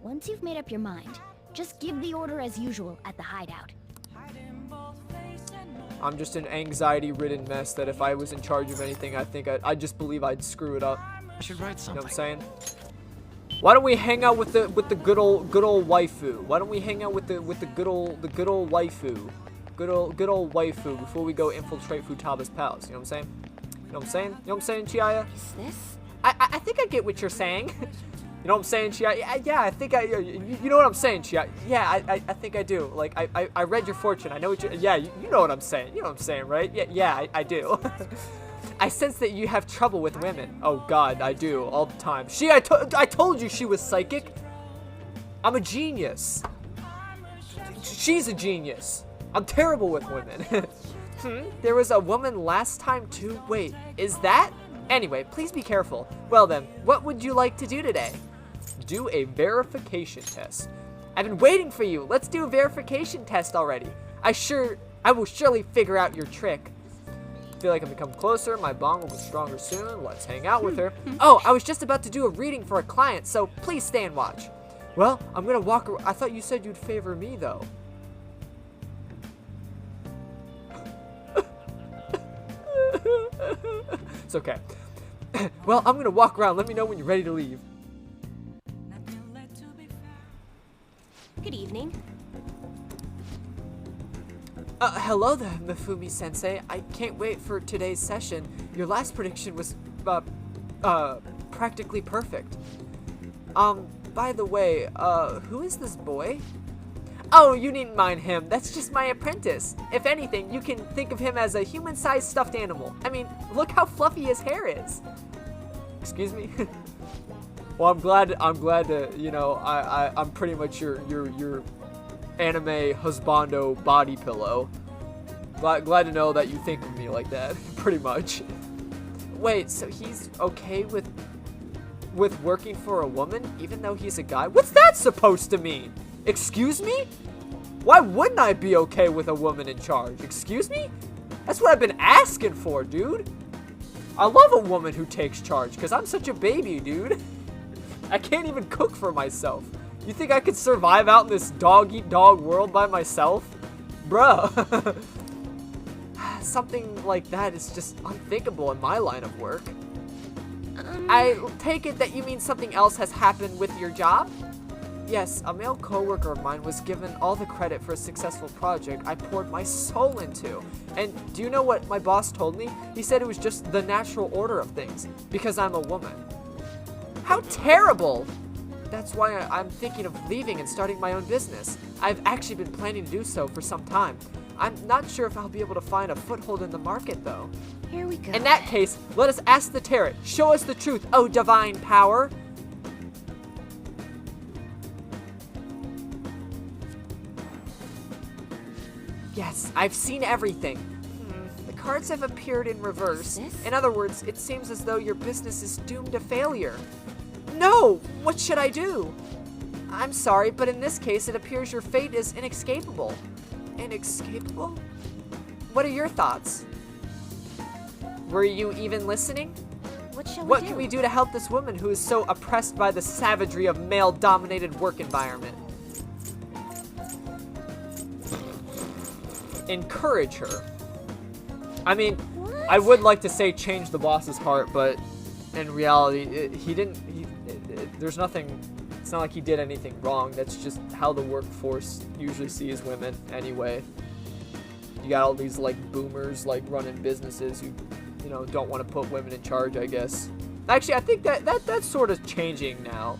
Once you've made up your mind, just give the order as usual at the hideout. I'm just an anxiety-ridden mess that if I was in charge of anything, I just believe I'd screw it up. I should write You something. know what I'm saying? Why don't we hang out with the good old waifu? Why don't we hang out with the good old waifu? Good old waifu before we go infiltrate Futaba's palace. You know what I'm saying? You know what I'm saying? You know what I'm saying, Chiaya? Is this? I think I get what you're saying. You know what I'm saying, Chiaya? Yeah, I think you know what I'm saying, Chiaya? Yeah, I think I do. Like, I read your fortune. I know what you know what I'm saying. You know what I'm saying, right? Yeah, I do. I sense that you have trouble with women. Oh God, I do, all the time. I told you she was psychic. I'm a genius. She's a genius. I'm terrible with women. There was a woman last time too. Wait, is that? Anyway, please be careful. Well then, what would you like to do today? Do a verification test. I've been waiting for you. Let's do a verification test already. I will surely figure out your trick. Feel like I've become closer. My bond will be stronger soon. Let's hang out with her. Oh, I was just about to do a reading for a client, so please stay and watch. Well, I'm gonna walk around. I thought you said you'd favor me, though. It's okay. Well, I'm gonna walk around. Let me know when you're ready to leave. Good evening. Hello there, Mifumi-sensei. I can't wait for today's session. Your last prediction was, practically perfect. By the way, who is this boy? Oh, you needn't mind him. That's just my apprentice. If anything, you can think of him as a human-sized stuffed animal. I mean, look how fluffy his hair is. Excuse me? Well, I'm glad to, you know, I'm pretty much your anime husbando body pillow. Glad to know that you think of me like that, pretty much. Wait, so he's okay with working for a woman, even though he's a guy? What's that supposed to mean? Excuse me? Why wouldn't I be okay with a woman in charge? Excuse me? That's what I've been asking for, dude. I love a woman who takes charge, because I'm such a baby, dude. I can't even cook for myself. You think I could survive out in this dog-eat-dog world by myself? Bruh. Something like that is just unthinkable in my line of work. I take it that you mean something else has happened with your job? Yes, a male coworker of mine was given all the credit for a successful project I poured my soul into. And do you know what my boss told me? He said it was just the natural order of things, because I'm a woman. How terrible! That's why I'm thinking of leaving and starting my own business. I've actually been planning to do so for some time. I'm not sure if I'll be able to find a foothold in the market, though. Here we go. In that case, let us ask the Tarot. Show us the truth, oh divine power! Yes, I've seen everything. The cards have appeared in reverse. In other words, it seems as though your business is doomed to failure. No! What should I do? I'm sorry, but in this case, it appears your fate is inescapable. Inescapable? What are your thoughts? Were you even listening? What Can we do to help this woman who is so oppressed by the savagery of male-dominated work environment? Encourage her. I mean, I would like to say change the boss's heart, but in reality, there's nothing, it's not like he did anything wrong. That's just how the workforce usually sees women anyway. You got all these, like, boomers, like, running businesses who, you know, don't want to put women in charge, I guess. Actually, I think that's sort of changing now.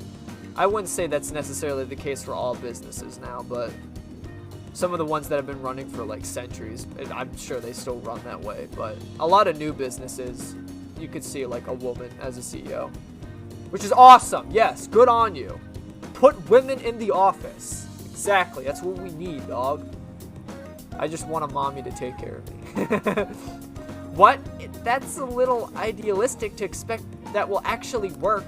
I wouldn't say that's necessarily the case for all businesses now, but some of the ones that have been running for like centuries, and I'm sure they still run that way, but a lot of new businesses, you could see like a woman as a CEO, which is awesome. Yes, good on you. Put women in the office. Exactly, that's what we need, dog. I just want a mommy to take care of me. What? That's a little idealistic to expect that will actually work.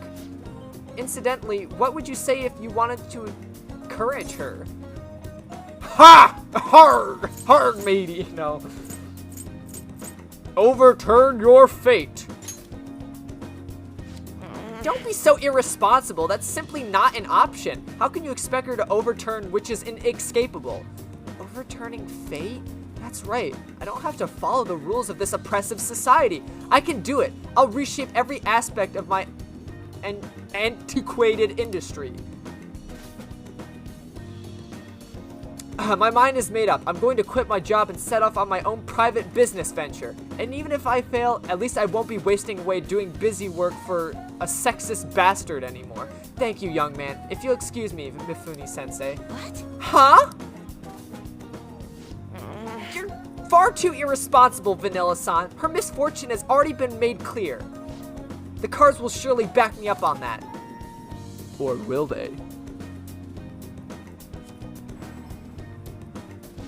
Incidentally, what would you say if you wanted to encourage her? Ha! Hard, matey, no. Overturn your fate. Don't be so irresponsible. That's simply not an option. How can you expect her to overturn which is inescapable? Overturning fate? That's right. I don't have to follow the rules of this oppressive society. I can do it. I'll reshape every aspect of my antiquated industry. My mind is made up. I'm going to quit my job and set off on my own private business venture. And even if I fail, at least I won't be wasting away doing busy work for a sexist bastard anymore. Thank you, young man. If you'll excuse me, Mifune-sensei. What? Huh? You're far too irresponsible, Vanilla-san. Her misfortune has already been made clear. The cards will surely back me up on that. Or will they?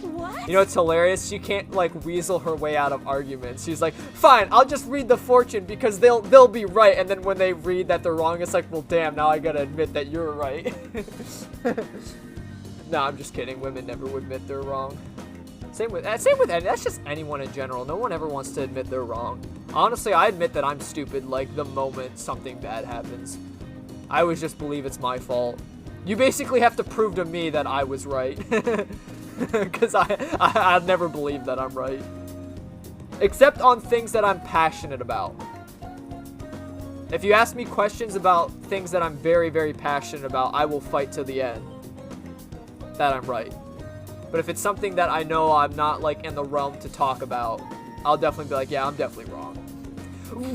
What? You know, it's hilarious. She can't, like, weasel her way out of arguments. She's like, fine, I'll just read the fortune because they'll be right. And then when they read that they're wrong, it's like, well, damn, now I gotta admit that you're right. No, I'm just kidding. Women never would admit they're wrong. Same with that's just anyone in general. No one ever wants to admit they're wrong. Honestly, I admit that I'm stupid, like, the moment something bad happens. I always just believe it's my fault. You basically have to prove to me that I was right. Because I've never believed that I'm right. Except on things that I'm passionate about. If you ask me questions about things that I'm very, very passionate about, I will fight to the end that I'm right. But if it's something that I know I'm not, like, in the realm to talk about, I'll definitely be like, yeah, I'm definitely wrong.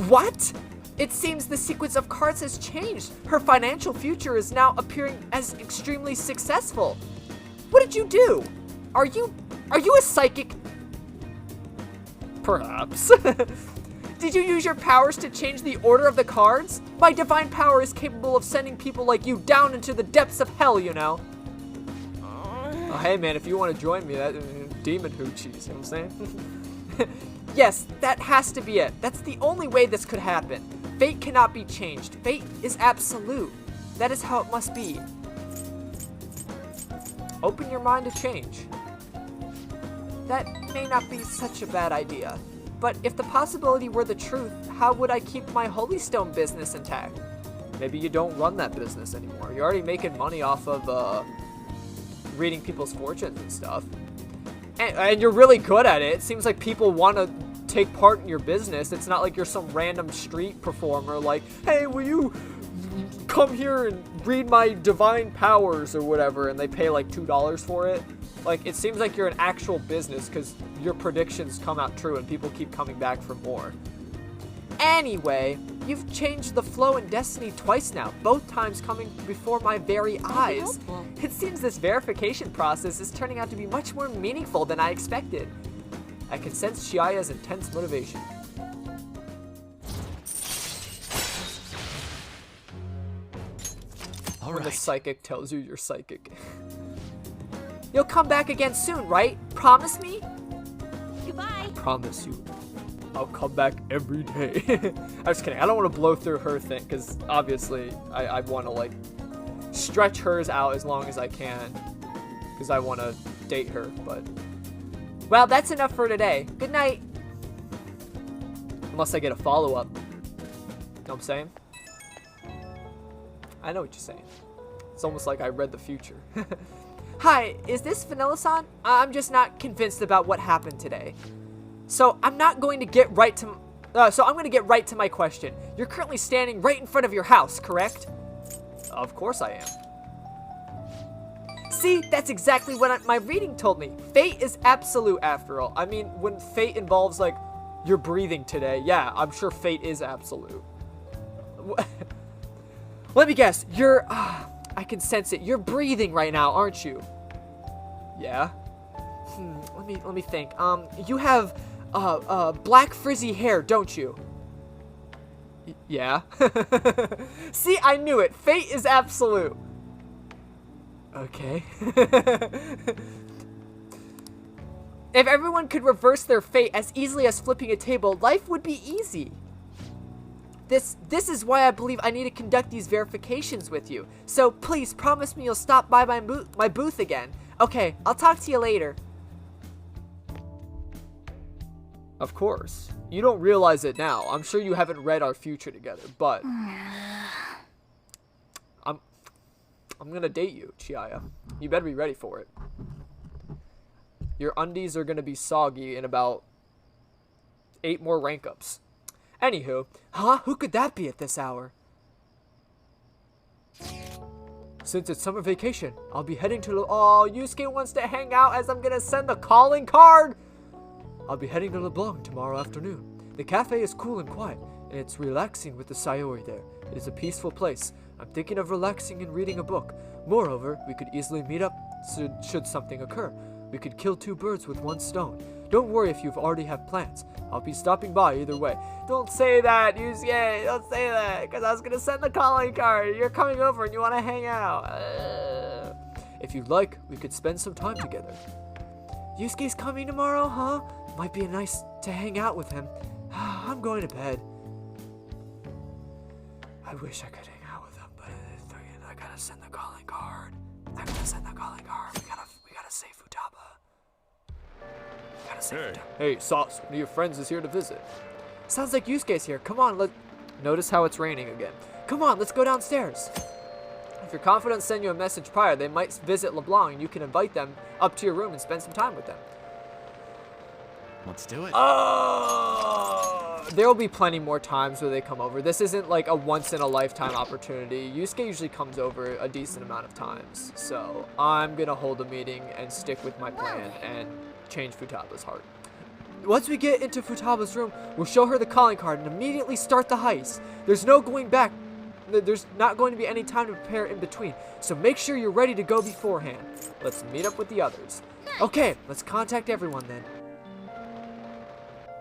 What? It seems the sequence of cards has changed. Her financial future is now appearing as extremely successful. What did you do? Are you a psychic? Perhaps. Did you use your powers to change the order of the cards? My divine power is capable of sending people like you down into the depths of hell, you know. Oh, hey man, if you want to join me, that demon hoochies, you know what I'm saying? Yes, that has to be it. That's the only way this could happen. Fate cannot be changed. Fate is absolute. That is how it must be. Open your mind to change. That may not be such a bad idea. But if the possibility were the truth, how would I keep my Holy Stone business intact? Maybe you don't run that business anymore. You're already making money off of reading people's fortunes and stuff. And you're really good at it. It seems like people want to take part in your business. It's not like you're some random street performer like, hey, will you come here and read my divine powers or whatever, and they pay like $2 for it. Like, it seems like you're an actual business because your predictions come out true and people keep coming back for more. Anyway, you've changed the flow in Destiny twice now, both times coming before my very eyes. It seems this verification process is turning out to be much more meaningful than I expected. I can sense Chiaya's intense motivation. All When the right. psychic tells you you're psychic. You'll come back again soon, right? Promise me? Goodbye. Promise you. I'll come back every day. I'm just kidding. I don't want to blow through her thing, because obviously I want to, like, stretch hers out as long as I can. Because I want to date her, but... Well, that's enough for today. Good night. Unless I get a follow-up. Know what I'm saying? I know what you're saying. It's almost like I read the future. Hi, is this Vanilla-san? I'm just not convinced about what happened today. So I'm going to get right to my question. You're currently standing right in front of your house, correct? Of course I am. See, that's exactly what my reading told me. Fate is absolute after all. I mean, when fate involves, like, you're breathing today, yeah, I'm sure fate is absolute. Let me guess, I can sense it. You're breathing right now, aren't you? Yeah. Let me think. You have, black frizzy hair, don't you? Yeah. See, I knew it. Fate is absolute. Okay. If everyone could reverse their fate as easily as flipping a table, life would be easy. This is why I believe I need to conduct these verifications with you. So please promise me you'll stop by my booth again. Okay, I'll talk to you later. Of course. You don't realize it now. I'm sure you haven't read our future together, but I'm gonna date you, Chiaya. You better be ready for it. Your undies are gonna be soggy in about 8 more rank ups. Anywho, who could that be at this hour? Since it's summer vacation, I'll be heading to Yusuke wants to hang out as I'm gonna send the calling card! I'll be heading to LeBlanc tomorrow afternoon. The cafe is cool and quiet, and it's relaxing with the Sayori there. It is a peaceful place. I'm thinking of relaxing and reading a book. Moreover, we could easily meet up should something occur. We could kill 2 birds with 1 stone. Don't worry if you've already have plans. I'll be stopping by either way. Don't say that, Yusuke. Don't say that, because I was going to send the calling card. You're coming over and you want to hang out. If you'd like, we could spend some time together. Yusuke's coming tomorrow, huh? Might be nice to hang out with him. I'm going to bed. I wish I could hang out with him, but I gotta send the calling card. We gotta save Futaba. Hey, Sauce, one of your friends is here to visit. Sounds like Yusuke's here. Come on, Notice how it's raining again. Come on, let's go downstairs. If you're confident, send you a message prior. They might visit LeBlanc, and you can invite them up to your room and spend some time with them. Let's do it. There will be plenty more times where they come over. This isn't like a once-in-a-lifetime opportunity. Yusuke usually comes over a decent amount of times. So I'm going to hold a meeting and stick with my plan and change Futaba's heart. Once we get into Futaba's room, we'll show her the calling card and immediately start the heist. There's no going back. There's not going to be any time to prepare in between. So make sure you're ready to go beforehand. Let's meet up with the others. Okay, let's contact everyone then.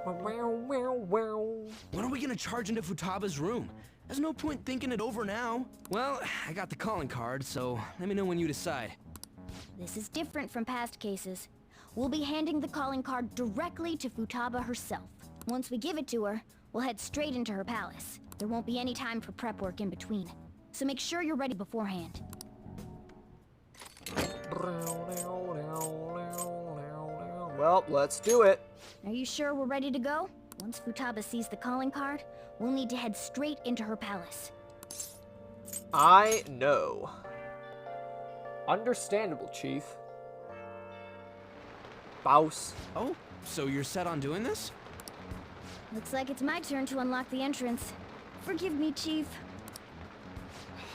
When are we gonna charge into Futaba's room? There's no point thinking it over now. Well, I got the calling card, so let me know when you decide. This is different from past cases. We'll be handing the calling card directly to Futaba herself. Once we give it to her, we'll head straight into her palace. There won't be any time for prep work in between. So make sure you're ready beforehand. Well, let's do it. Are you sure we're ready to go? Once Futaba sees the calling card, we'll need to head straight into her palace. I know. Understandable, Chief. Bouse. Oh, so you're set on doing this? Looks like it's my turn to unlock the entrance. Forgive me, Chief.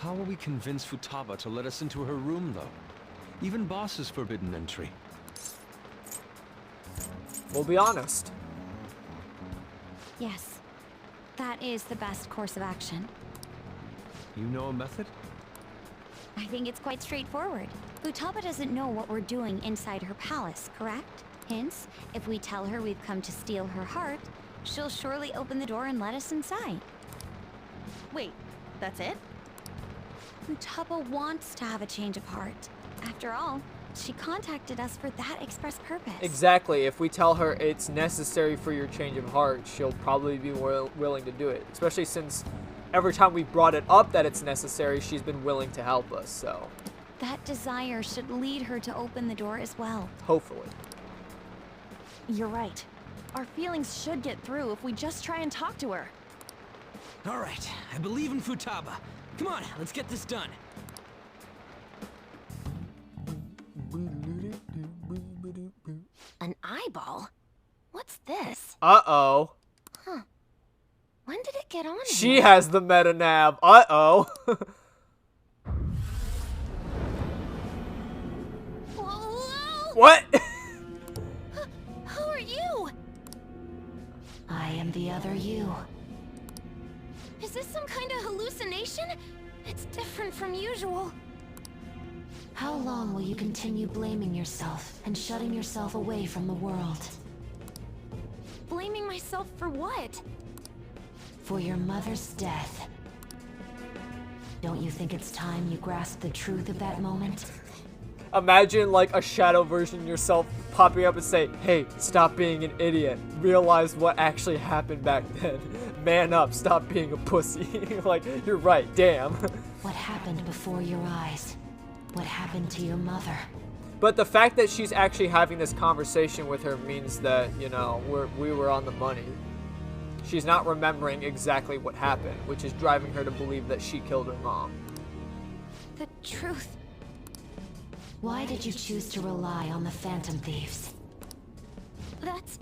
How will we convince Futaba to let us into her room, though? Even Boss is forbidden entry. We'll be honest. Yes, that is the best course of action. You know a method? I think it's quite straightforward. Futaba doesn't know what we're doing inside her palace, correct? Hence, if we tell her we've come to steal her heart, she'll surely open the door and let us inside. Wait, that's it? Futaba wants to have a change of heart. After all, she contacted us for that express purpose. Exactly. If we tell her it's necessary for your change of heart, she'll probably be willing to do it. Especially since every time we brought it up that it's necessary, she's been willing to help us, so. That desire should lead her to open the door as well. Hopefully. You're right. Our feelings should get through if we just try and talk to her. All right, I believe in Futaba. Come on, let's get this done. An eyeball? What's this? Uh-oh. Huh. When did it get on She here? has the meta nav. Uh-oh. Whoa! What? Who are you? I am the other you. Is this some kind of hallucination? It's different from usual. How long will you continue blaming yourself and shutting yourself away from the world? Blaming myself for what? For your mother's death. Don't you think it's time you grasp the truth of that moment? Imagine like a shadow version of yourself popping up and say, hey, stop being an idiot. Realize what actually happened back then. Man up, stop being a pussy. Like, you're right, damn. What happened before your eyes? What happened to your mother? But the fact that she's actually having this conversation with her means that, you know, we were on the money. She's not remembering exactly what happened, which is driving her to believe that she killed her mom. The truth. Why did you choose to rely on the Phantom Thieves? That's...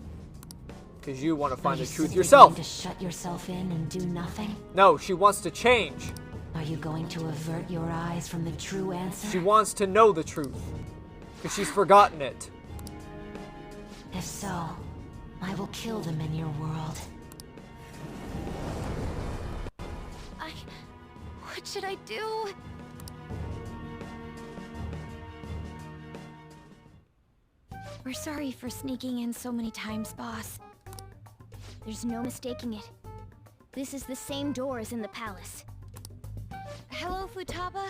Because you want to find Are the you truth simply yourself. going to shut yourself in and do nothing? No, she wants to change. Are you going to avert your eyes from the true answer? She wants to know the truth. Because she's forgotten it. If so, I will kill them in your world. What should I do? We're sorry for sneaking in so many times, boss. There's no mistaking it. This is the same door as in the palace. Hello, Futaba?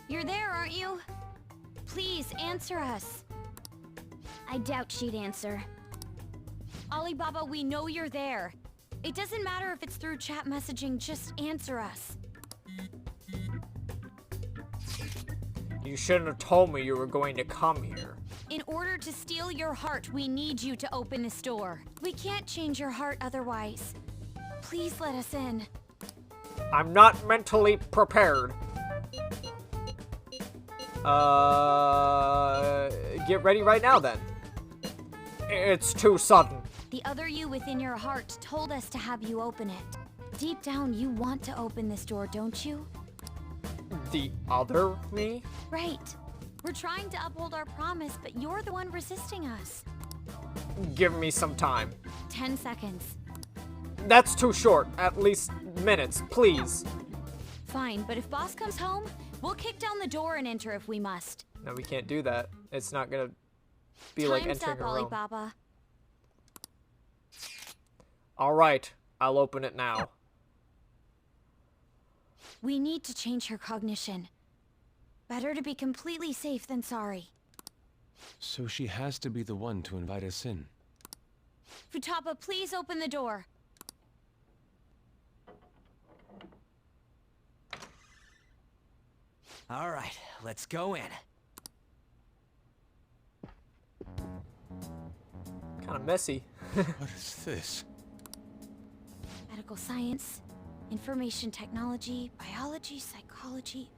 You're there, aren't you? Please, answer us. I doubt she'd answer. Alibaba, we know you're there. It doesn't matter if it's through chat messaging, just answer us. You shouldn't have told me you were going to come here. In order to steal your heart, we need you to open this door. We can't change your heart otherwise. Please let us in. I'm not mentally prepared. Get ready right now then. It's too sudden. The other you within your heart told us to have you open it. Deep down, you want to open this door, don't you? The other me? Right. We're trying to uphold our promise, but you're the one resisting us. Give me some time. 10 seconds. That's too short. At least minutes, please. Fine, but if boss comes home, we'll kick down the door and enter if we must. No, we can't do that. It's not gonna be like Time's entering up, a room. Alibaba. All right, I'll open it now. We need to change her cognition. Better to be completely safe than sorry. So she has to be the one to invite us in. Futaba, please open the door. All right, let's go in. Kind of messy. What is this? Medical science, information technology, biology, psychology.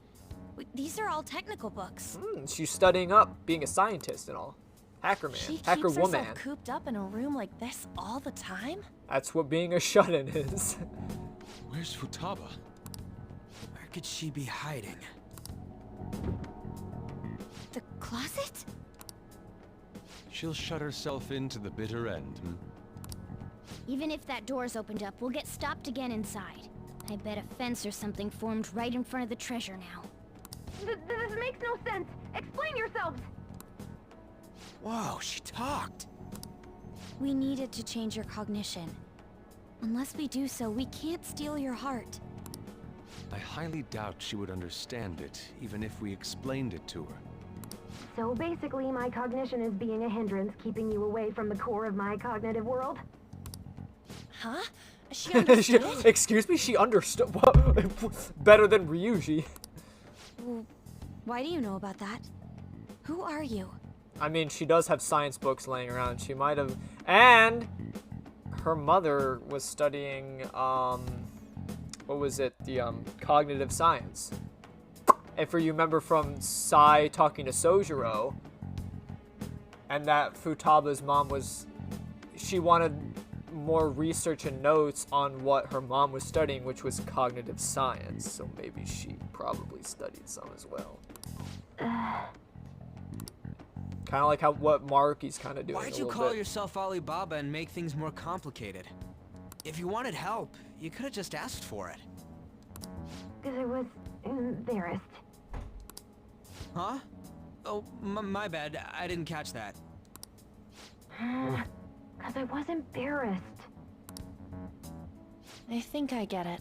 These are all technical books. She's studying up, being a scientist and all. Hacker man, She hacker keeps woman. herself cooped up in a room like this all the time? That's what being a shut-in is. Where's Futaba? Where could she be hiding? The closet? She'll shut herself into the bitter end, hmm? Even if that door's opened up, we'll get stopped again inside. I bet a fence or something formed right in front of the treasure now. This makes no sense. Explain yourselves. Whoa, she talked. We needed to change your cognition. Unless we do so, we can't steal your heart. I highly doubt she would understand it, even if we explained it to her. So basically, my cognition is being a hindrance, keeping you away from the core of my cognitive world. Huh? She understood it? Excuse me? She understood? What? Better than Ryuji. Well, why do you know about that? Who are you? I mean, she does have science books laying around. She might have... And her mother was studying, what was it? The, cognitive science. If you remember from Sai talking to Sojiro, and that Futaba's mom was... She wanted more research and notes on what her mom was studying, which was cognitive science. So maybe she probably studied some as well. Kind of like what Maruki's kind of doing. Why'd you call yourself Alibaba and make things more complicated? If you wanted help, you could have just asked for it. Because I was embarrassed. Huh? Oh, my bad. I didn't catch that. Because I was embarrassed. I think I get it.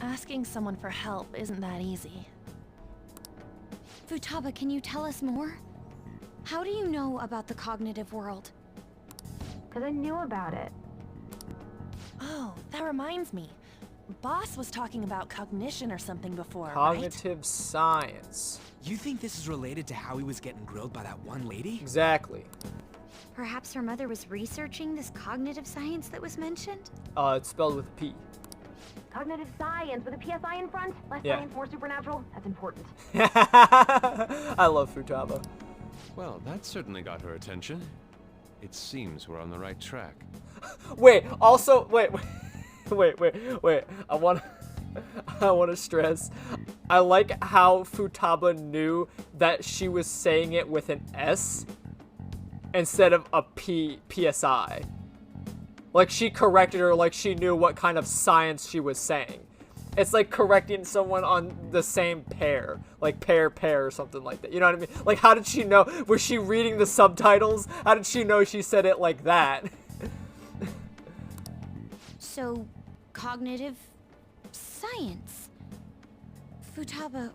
Asking someone for help isn't that easy. Futaba, can you tell us more? How do you know about the cognitive world? Because I knew about it. Oh, that reminds me. Boss was talking about cognition or something before, Cognitive science. You think this is related to how he was getting grilled by that one lady? Exactly. Perhaps her mother was researching this cognitive science that was mentioned? It's spelled with a P. Cognitive science with a PSI in front. Less science, more supernatural. That's important. I love Futaba. Well, that certainly got her attention. It seems we're on the right track. Wait, also, wait. I want to stress. I like how Futaba knew that she was saying it with an S instead of a PSI. Like, she corrected her like she knew what kind of science she was saying. It's like correcting someone on the same pair. Like pair or something like that. You know what I mean? Like, how did she know? Was she reading the subtitles? How did she know she said it like that? So, cognitive science. Futaba,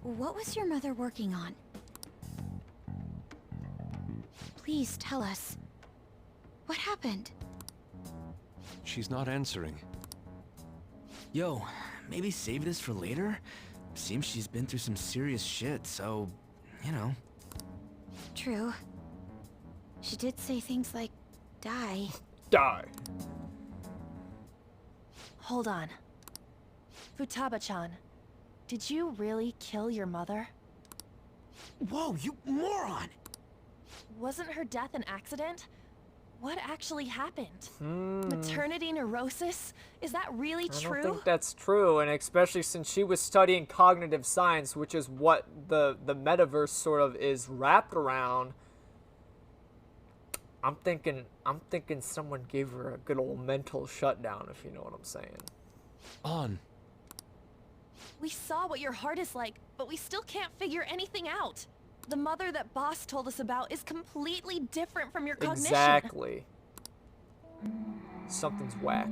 what was your mother working on? Please tell us. What happened? She's not answering. Yo, maybe save this for later? Seems she's been through some serious shit, so, you know. True. She did say things like, die. Die. Hold on. Futaba-chan, did you really kill your mother? Whoa, you moron! Wasn't her death an accident? What actually happened? Maternity neurosis? Is that really true? I don't think that's true, and especially since she was studying cognitive science, which is what the metaverse sort of is wrapped around. I'm thinking someone gave her a good old mental shutdown, if you know what I'm saying. On. We saw what your heart is like, but we still can't figure anything out. The mother that Boss told us about is completely different from your cognition. Exactly. Something's whack.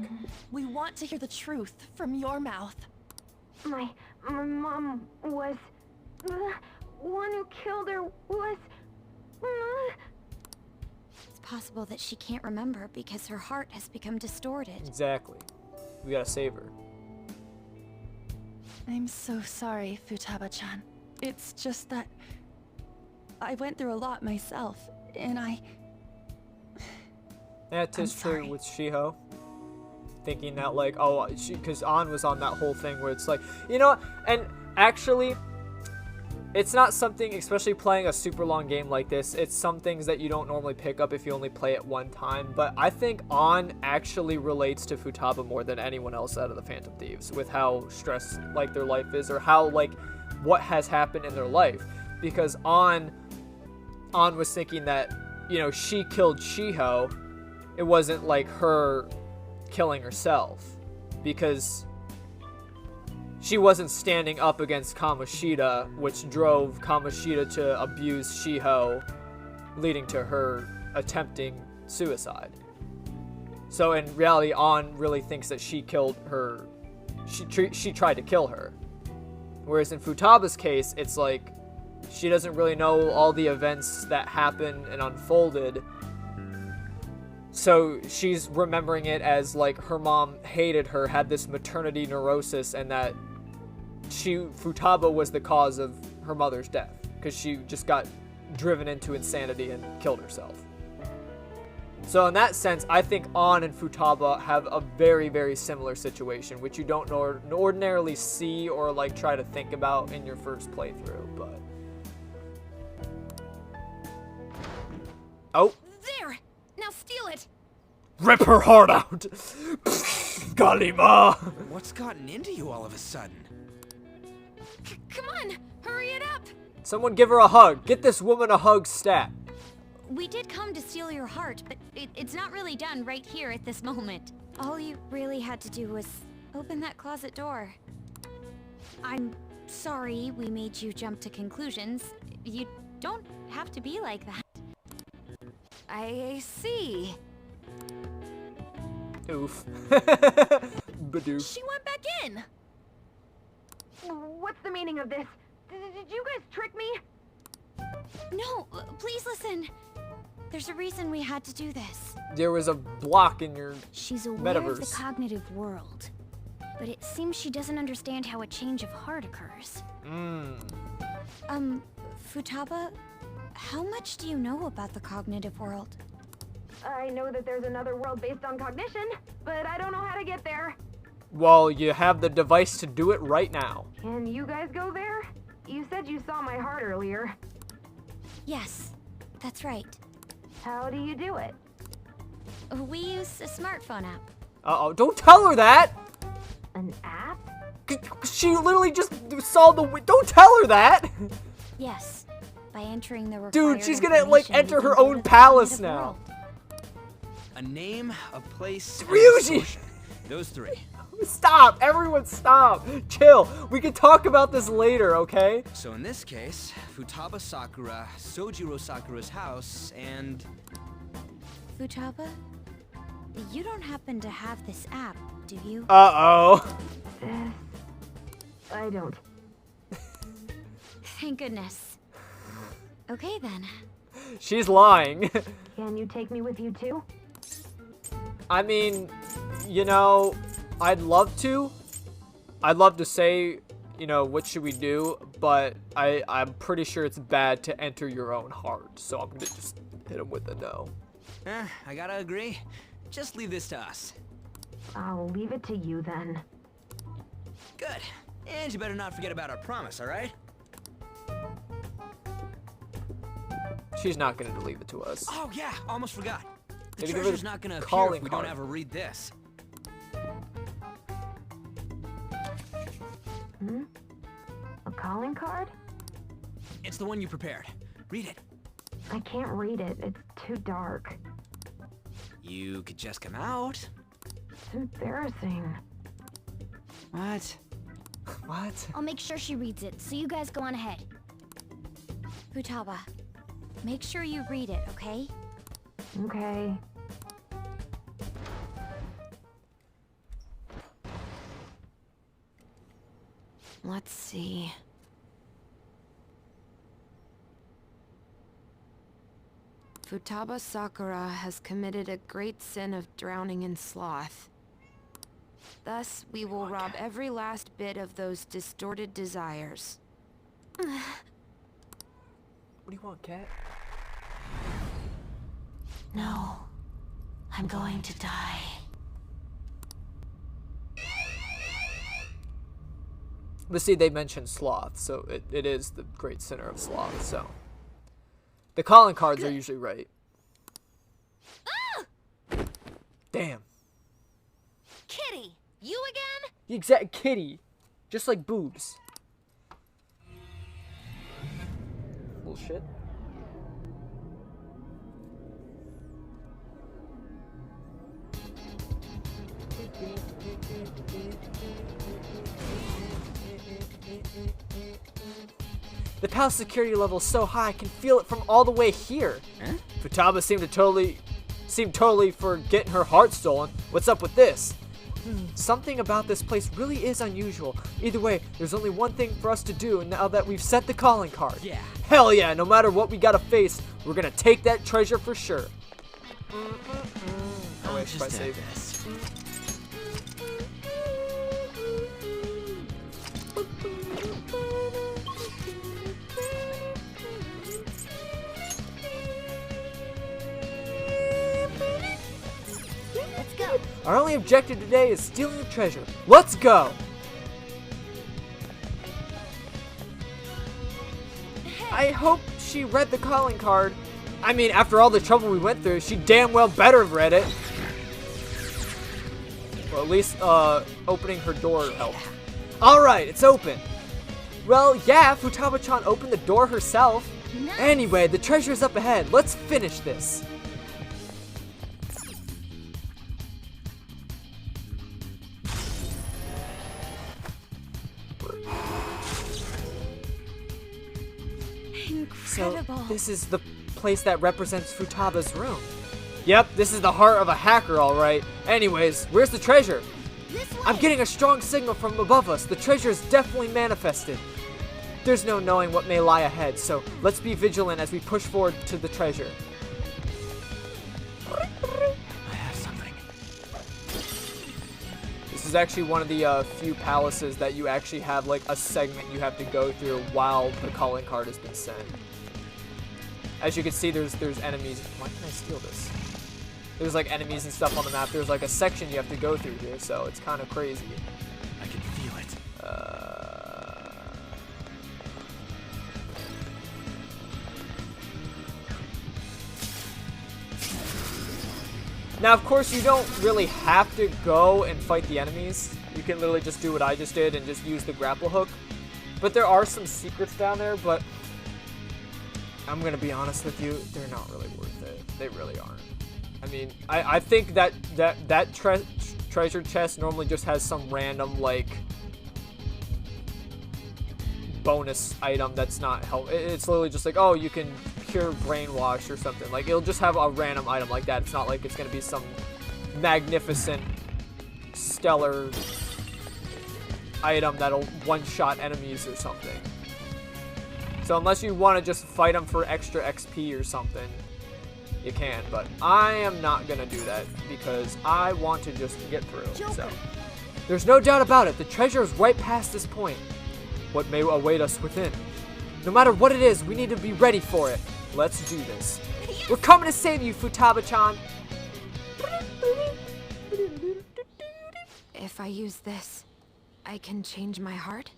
We want to hear the truth from your mouth. My mom was... The one who killed her was... It's possible that she can't remember because her heart has become distorted. Exactly. We gotta save her. I'm so sorry, Futaba-chan. It's just that... I went through a lot myself, and Yeah, it is true with Shiho. Thinking that, like, oh, because An was on that whole thing where it's like, you know, and actually, it's not something, especially playing a super long game like this, it's some things that you don't normally pick up if you only play it one time, but I think An actually relates to Futaba more than anyone else out of the Phantom Thieves, with how stressed, like, their life is, or how, like, what has happened in their life, because An was thinking that, you know, she killed Shiho. It wasn't like her killing herself, because she wasn't standing up against Kamoshida, which drove Kamoshida to abuse Shiho, leading to her attempting suicide. So in reality, An really thinks that she killed her. She tried to kill her. Whereas in Futaba's case, it's like she doesn't really know all the events that happened and unfolded. So she's remembering it as like her mom hated her, had this maternity neurosis, and that Futaba was the cause of her mother's death because she just got driven into insanity and killed herself. So in that sense, I think An and Futaba have a very, very similar situation, which you don't ordinarily see or like try to think about in your first playthrough, but... Oh. There! Now steal it! Rip her heart out! Kalima! What's gotten into you all of a sudden? Come on! Hurry it up! Someone give her a hug. Get this woman a hug stat. We did come to steal your heart, but it's not really done right here at this moment. All you really had to do was open that closet door. I'm sorry we made you jump to conclusions. You don't have to be like that. I see. Oof. Badoof. She went back in! What's the meaning of this? Did you guys trick me? No, please listen. There's a reason we had to do this. There was a block in your She's aware of the metaverse. cognitive world, but it seems she doesn't understand how a change of heart occurs. Futaba, how much do you know about the cognitive world? I know that there's another world based on cognition, but I don't know how to get there. Well, you have the device to do it right now. Can you guys go there? You said you saw my heart earlier. Yes, that's right. How do you do it? We use a smartphone app. Uh-oh, don't tell her that! An app? She literally just saw the... Don't tell her that! Yes, by entering the required Dude, she's gonna, like, information, enter you can her go own to the palace cognitive now. world. A name, a place, and a Ryuji! social. Those three. Stop! Everyone stop! Chill! We can talk about this later, okay? So in this case, Futaba Sakura, Sojiro Sakura's house, and... Futaba, you don't happen to have this app, do you? Uh-oh. I don't. Thank goodness. Okay then. She's lying. Can you take me with you too? I mean, you know, I'd love to. I'd love to say, you know, what should we do, but I'm pretty sure it's bad to enter your own heart, so I'm gonna just hit him with a no. I gotta agree. Just leave this to us. I'll leave it to you then. Good. And you better not forget about our promise, alright? She's not gonna leave it to us. Oh yeah, almost forgot. The Gotta give treasure's it a not gonna appear calling if we card. don't ever read this. A calling card? It's the one you prepared. Read it. I can't read it. It's too dark. You could just come out. It's embarrassing. What? What? I'll make sure she reads it, so you guys go on ahead. Futaba, make sure you read it, okay? Okay. Let's see. Futaba Sakura has committed a great sin of drowning in sloth. Thus, we will rob every last bit of those distorted desires. What do you want, cat? No. I'm going to die. But see, they mentioned sloth, so it is the great sinner of sloth, so. The calling cards are usually right. Damn. Kitty! You again? The exact kitty. Just like boobs. Bullshit. The palace security level is so high I can feel it from all the way here. Huh? Futaba seemed totally for getting her heart stolen. What's up with this? Something about this place really is unusual. Either way, there's only one thing for us to do now that we've set the calling card. Yeah. Hell yeah, no matter what we gotta face, we're gonna take that treasure for sure. anyway, just by add saving. this. Let's go. Our only objective today is stealing the treasure. Let's go! I hope she read the calling card. I mean, after all the trouble we went through, she damn well better have read it. Well, at least, opening her door helped. Alright, it's open. Well, yeah, Futaba-chan opened the door herself. Nice. Anyway, the treasure's up ahead. Let's finish this. Incredible. So, this is the place that represents Futaba's room. Yep, this is the heart of a hacker, alright. Anyways, where's the treasure? This way. I'm getting a strong signal from above us. The treasure is definitely manifested. There's no knowing what may lie ahead, so let's be vigilant as we push forward to the treasure. I have something. This is actually one of the few palaces that you actually have like a segment you have to go through while the calling card has been sent. As you can see, there's enemies. Why can I steal this? There's like enemies and stuff on the map. There's like a section you have to go through here, so it's kind of crazy. I can feel it. Now, of course, you don't really have to go and fight the enemies. You can literally just do what I just did and just use the grapple hook. But there are some secrets down there, but I'm gonna be honest with you, they're not really worth it. They really aren't. I mean, I think that treasure chest normally just has some random, like, bonus item that's not help. It's literally just like, oh, you can cure brainwash or something. Like, it'll just have a random item like that. It's not like it's gonna be some magnificent, stellar item that'll one-shot enemies or something. So unless you want to just fight them for extra XP or something, you can. But I am not gonna do that because I want to just get through. So there's no doubt about it. The treasure is right past this point. What may await us within? No matter what it is, we need to be ready for it. Let's do this. We're coming to save you, Futaba-chan. If I use this, I can change my heart?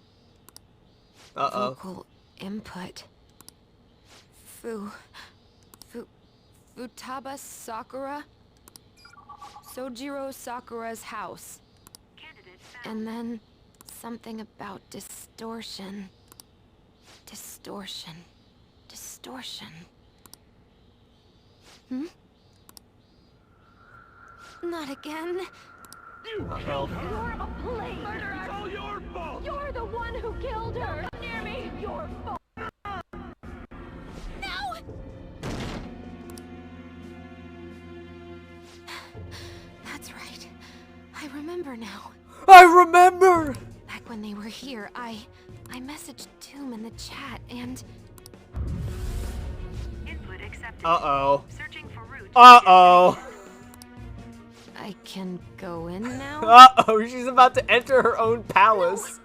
Uh-oh. Vocal input. Futaba Sakura? Sojiro Sakura's house. And then something about distortion. Distortion. Hmm? Not again. Uh-oh. You're a play murderer. It's all your fault. You're the one who killed her. Don't come near me. Your fault. No! That's right. I remember now. I remember! Back when they were here, I messaged Tomb in the chat and... Input accepted. Uh-oh. Searching for route. Uh-oh. I can go in now? Uh-oh, she's about to enter her own palace.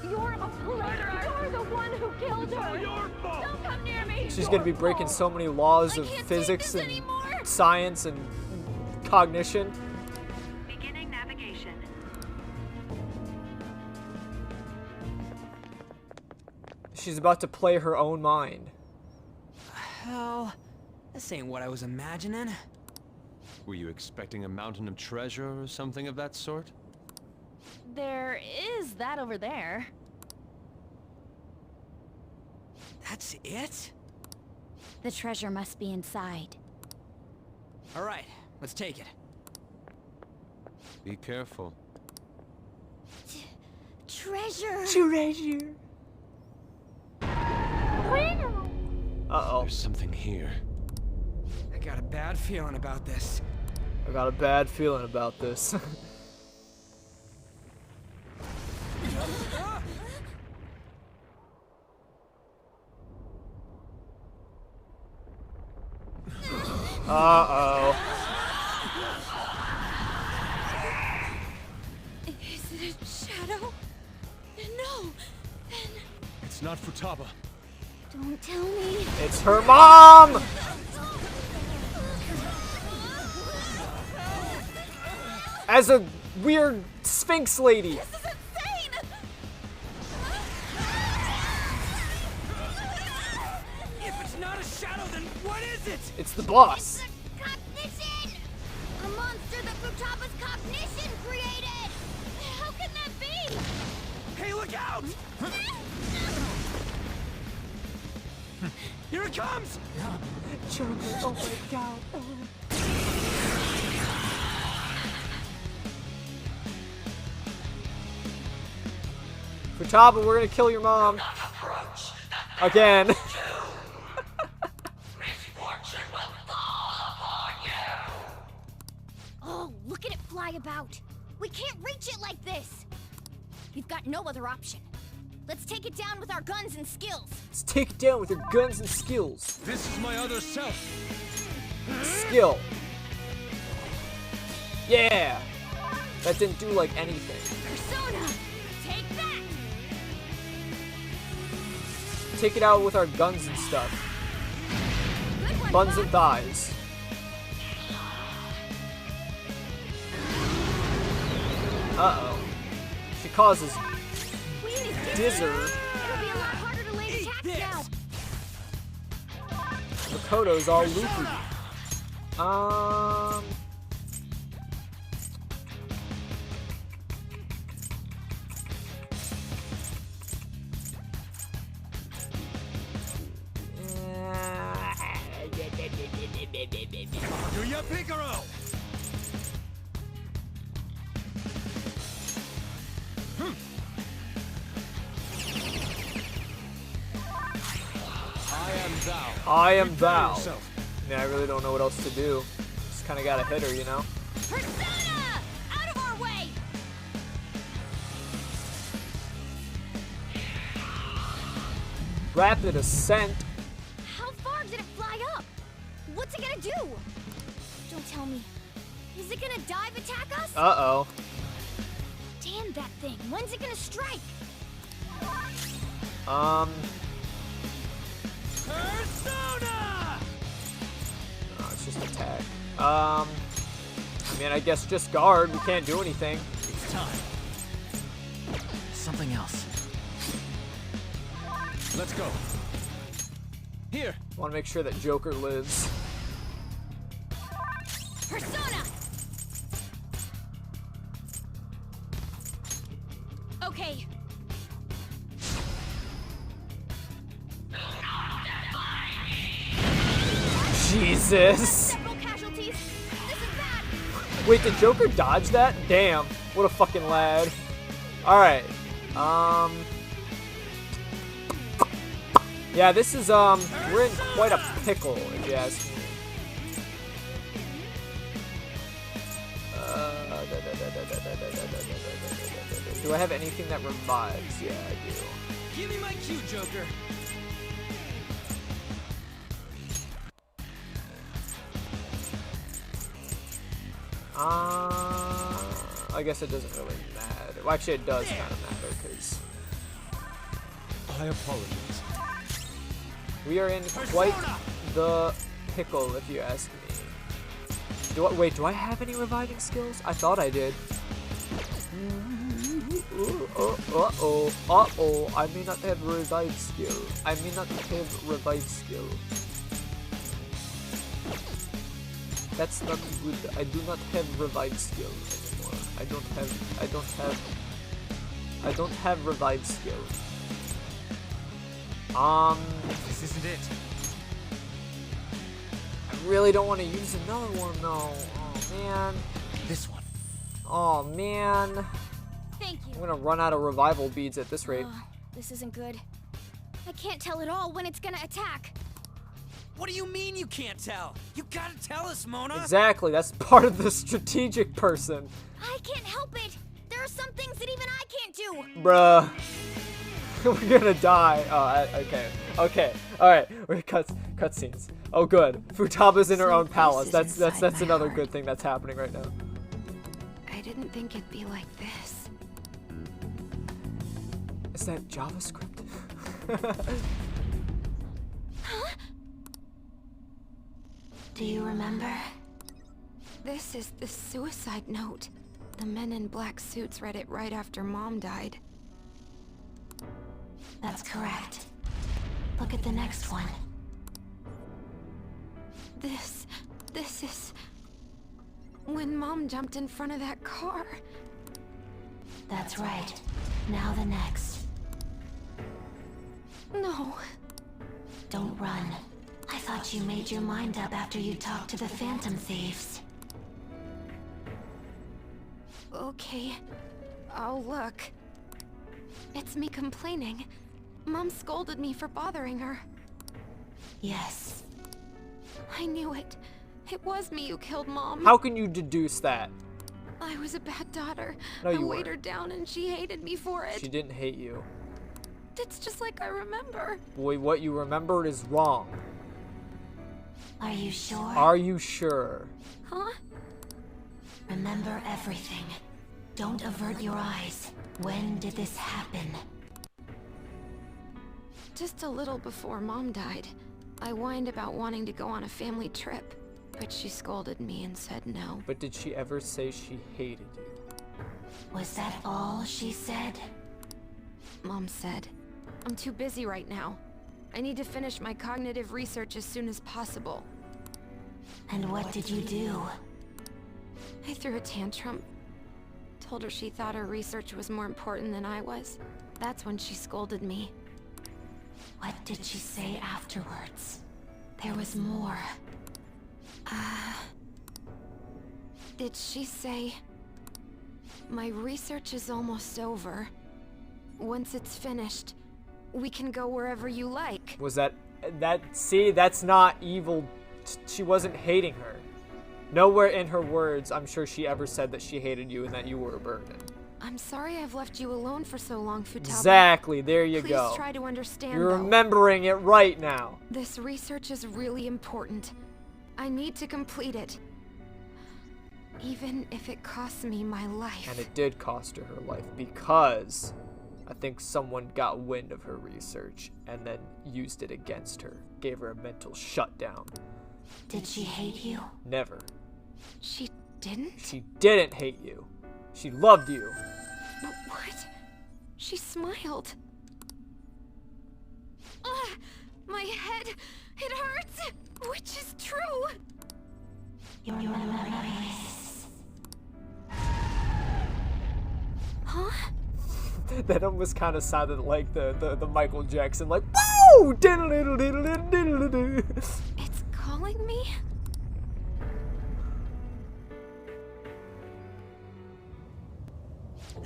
You're a murderer. You're the one who killed her. Your fault. Don't come near me. She's gonna be breaking so many laws of physics and science and cognition. Beginning navigation. She's about to play her own mind. Hell, this ain't what I was imagining. Were you expecting a mountain of treasure or something of that sort? There is that over there. That's it? The treasure must be inside. All right, let's take it. Be careful. Treasure! Treasure. Uh-oh. There's something here. I got a bad feeling about this. I got a bad feeling about this. Uh-oh. not Futaba. Don't tell me. It's her mom! As a weird Sphinx lady. This is insane! If it's not a shadow, then what is it? It's the boss. Cognition! A monster that Futaba's cognition created! How can that be? Hey, look out! Here it comes! Joker, oh my god. Futaba, we're gonna kill your mom. Again. Oh, look at it fly about. We can't reach it like this. We've got no other option. Let's take it down with our guns and skills. Let's take it down with your guns and skills. This is my other self. Skill. Yeah. That didn't do like anything. Persona, take that. Take it out with our guns and stuff. Good one, Buns Fox. and thighs. Uh-oh. She causes Queen is Dizzer. It'll be a lot harder to land attacks now. Makoto's all loopy. Do ya, Picaro? I am thou. I am Prepare thou. yourself. Yeah, I really don't know what else to do. Just kind of gotta hit her, you know? Persona! Out of our way! Rapid ascent. How far did it fly up? What's it gonna do? Don't tell me. Is it gonna dive attack us? Uh-oh. Damn that thing. When's it gonna strike? Persona! Oh, it's just attack. I mean, I guess just guard. We can't do anything. It's time. Something else. Let's go. Here. Want to make sure that Joker lives. Persona! Okay. Jesus. Several casualties. This is bad. Wait, did Joker dodge that? Damn. What a fucking lad. Alright. Yeah, this is, we're in quite a pickle, if you ask me. Do I have anything that revives? Yeah, I do. Give me my cue, Joker. I guess it doesn't really matter. Well, actually, it does kind of matter, because I apologize. we are in quite the pickle, if you ask me. Wait, do I have any reviving skills? I thought I did. Uh-oh. I may not have revive skill. That's not good. I do not have revive skill anymore. I don't have revive skill. This isn't it. I really don't want to use another one though. Oh man. This one. Oh man. Thank you. I'm gonna run out of revival beads at this rate. This isn't good. I can't tell at all when it's gonna attack. What do you mean you can't tell? You gotta tell us, Mona. Exactly. That's part of the strategic person. I can't help it. There are some things that even I can't do. Bruh. We're gonna die. Oh, okay. Okay. Alright. We're cutscenes. Oh good. Futaba's in her own palace. That's another good thing that's happening right now. I didn't think it'd be like this. Is that JavaScript? Do you remember? This is the suicide note. The men in black suits read it right after Mom died. That's correct. Look at the next one. This is... when Mom jumped in front of that car. That's right. Now the next. No. Don't run. I thought you made your mind up after you talked to the Phantom Thieves. Okay. I'll look. It's me complaining. Mom scolded me for bothering her. Yes. I knew it. It was me who killed Mom. How can you deduce that? I was a bad daughter. No, you I weighed weren't. her down and she hated me for it. She didn't hate you. It's just like I remember. Boy, what you remembered is wrong. Are you sure? Are you sure? Huh? Remember everything. Don't avert your eyes. When did this happen? Just a little before Mom died. I whined about wanting to go on a family trip, but she scolded me and said no. But did she ever say she hated you? Was that all she said? Mom said, "I'm too busy right now. I need to finish my cognitive research as soon as possible." And what did you do? I threw a tantrum. Told her she thought her research was more important than I was. That's when she scolded me. What did she say afterwards? There was more. Did she say, "My research is almost over. Once it's finished, we can go wherever you like"? Was that... See, that's not evil. She wasn't hating her. Nowhere in her words, I'm sure she ever said that she hated you and that you were a burden. I'm sorry I've left you alone for so long, Futaba. Exactly, there you go. Please try to understand, You're though. remembering it right now. This research is really important. I need to complete it. Even if it costs me my life. And it did cost her her life because I think someone got wind of her research and then used it against her. Gave her a mental shutdown. Did she hate you? Never. She didn't? She didn't hate you. She loved you. But what? She smiled. My head, it hurts. Which is true. Your memories. Huh? That almost kind of sounded like the Michael Jackson, like, woo! Diddle-diddle-diddle-diddle-diddle-diddle. It's calling me?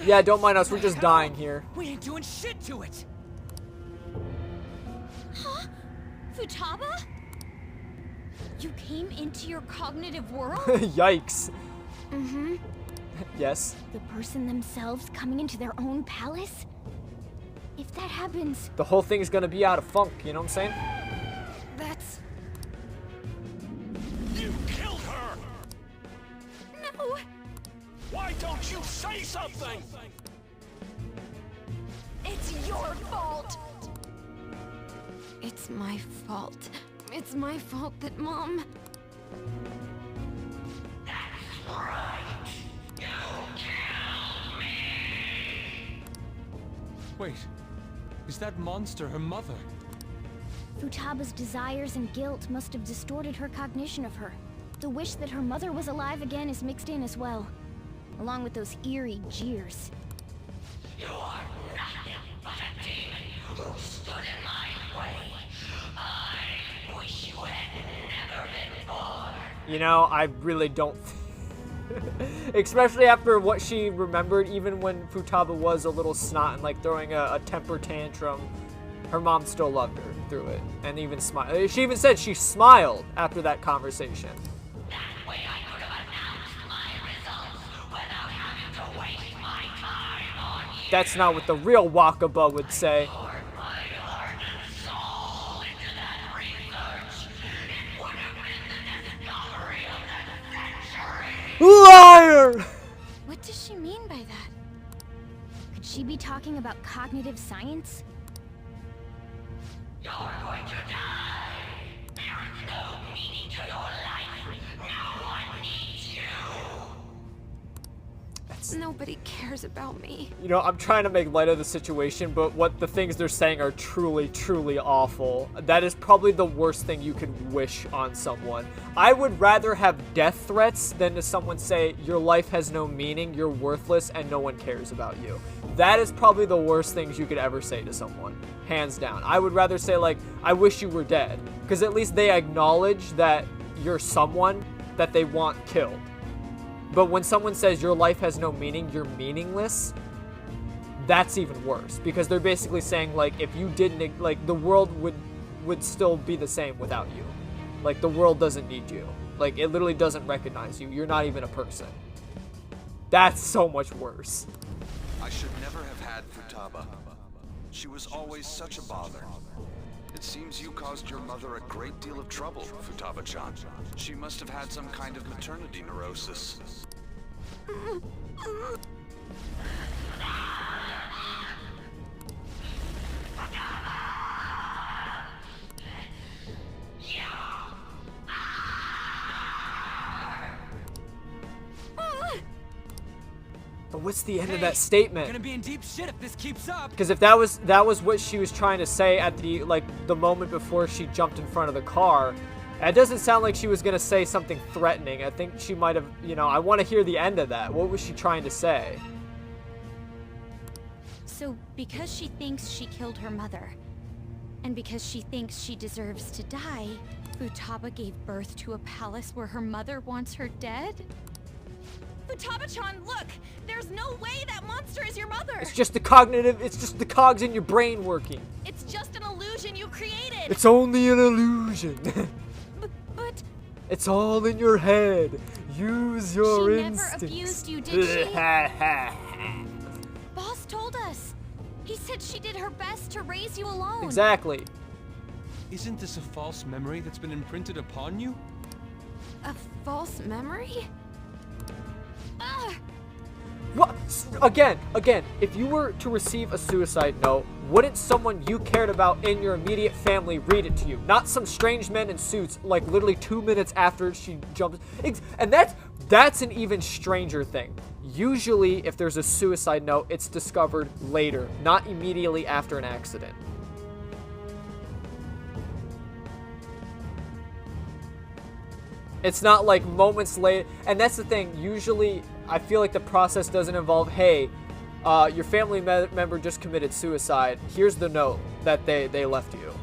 Yeah, don't mind us, we're just dying here. We ain't doing shit to it. Huh? Futaba? You came into your cognitive world? Yikes. Mm-hmm. Yes. The person themselves coming into their own palace? If that happens... The whole thing's gonna be out of funk, you know what I'm saying? That's... You killed her! No! Why don't you say something? It's your fault! It's my fault. It's my fault that Mom... That's right. You killed me. Wait, is that monster her mother? Futaba's desires and guilt must have distorted her cognition of her. The wish that her mother was alive again is mixed in as well, along with those eerie jeers. You are nothing but a demon who stood in my way. I wish you had never been born. You know, I really don't... Especially after what she remembered, even when Futaba was a little snot and like throwing a temper tantrum, her mom still loved her through it, and even smiled. She even said she smiled after that conversation. That way I could have announced my results without having to waste my time on you. That's not what the real Wakaba would say. Poured my heart and soul into that research. It would have been the discovery of the century. Liar! What does she mean by that? Could she be talking about cognitive science? Nobody cares about me. You know, I'm trying to make light of the situation, but what the things they're saying are truly, truly awful. That is probably the worst thing you could wish on someone. I would rather have death threats than to someone say, your life has no meaning, you're worthless, and no one cares about you. That is probably the worst things you could ever say to someone. Hands down. I would rather say, like, I wish you were dead. Because at least they acknowledge that you're someone that they want killed. But when someone says your life has no meaning, you're meaningless, that's even worse. Because they're basically saying, like, if you didn't, like, the world would still be the same without you. Like, the world doesn't need you. Like, it literally doesn't recognize you. You're not even a person. That's so much worse. I should never have had Futaba. She was always such a bother. It seems you caused your mother a great deal of trouble, Futaba-chan. She must have had some kind of maternity neurosis. But what's the end of that statement? Gonna be in deep shit if this keeps up. Because if that was what she was trying to say at the moment before she jumped in front of the car, it doesn't sound like she was gonna say something threatening. I think she might have, you know, I want to hear the end of that. What was she trying to say? So, because she thinks she killed her mother, and because she thinks she deserves to die, Futaba gave birth to a palace where her mother wants her dead? Futaba-chan, look! There's no way that monster is your mother! It's just it's just the cogs in your brain working. It's just an illusion you created! It's only an illusion. But... It's all in your head. Use your instincts. She never abused you, did she? Boss told us. He said she did her best to raise you alone. Exactly. Isn't this a false memory that's been imprinted upon you? A false memory? What? Again, if you were to receive a suicide note, wouldn't someone you cared about in your immediate family read it to you? Not some strange men in suits, like literally 2 minutes after she jumps. And that's an even stranger thing. Usually, if there's a suicide note, it's discovered later, not immediately after an accident. It's not like moments later, and that's the thing, usually I feel like the process doesn't involve, hey, your family member just committed suicide, here's the note that they left you.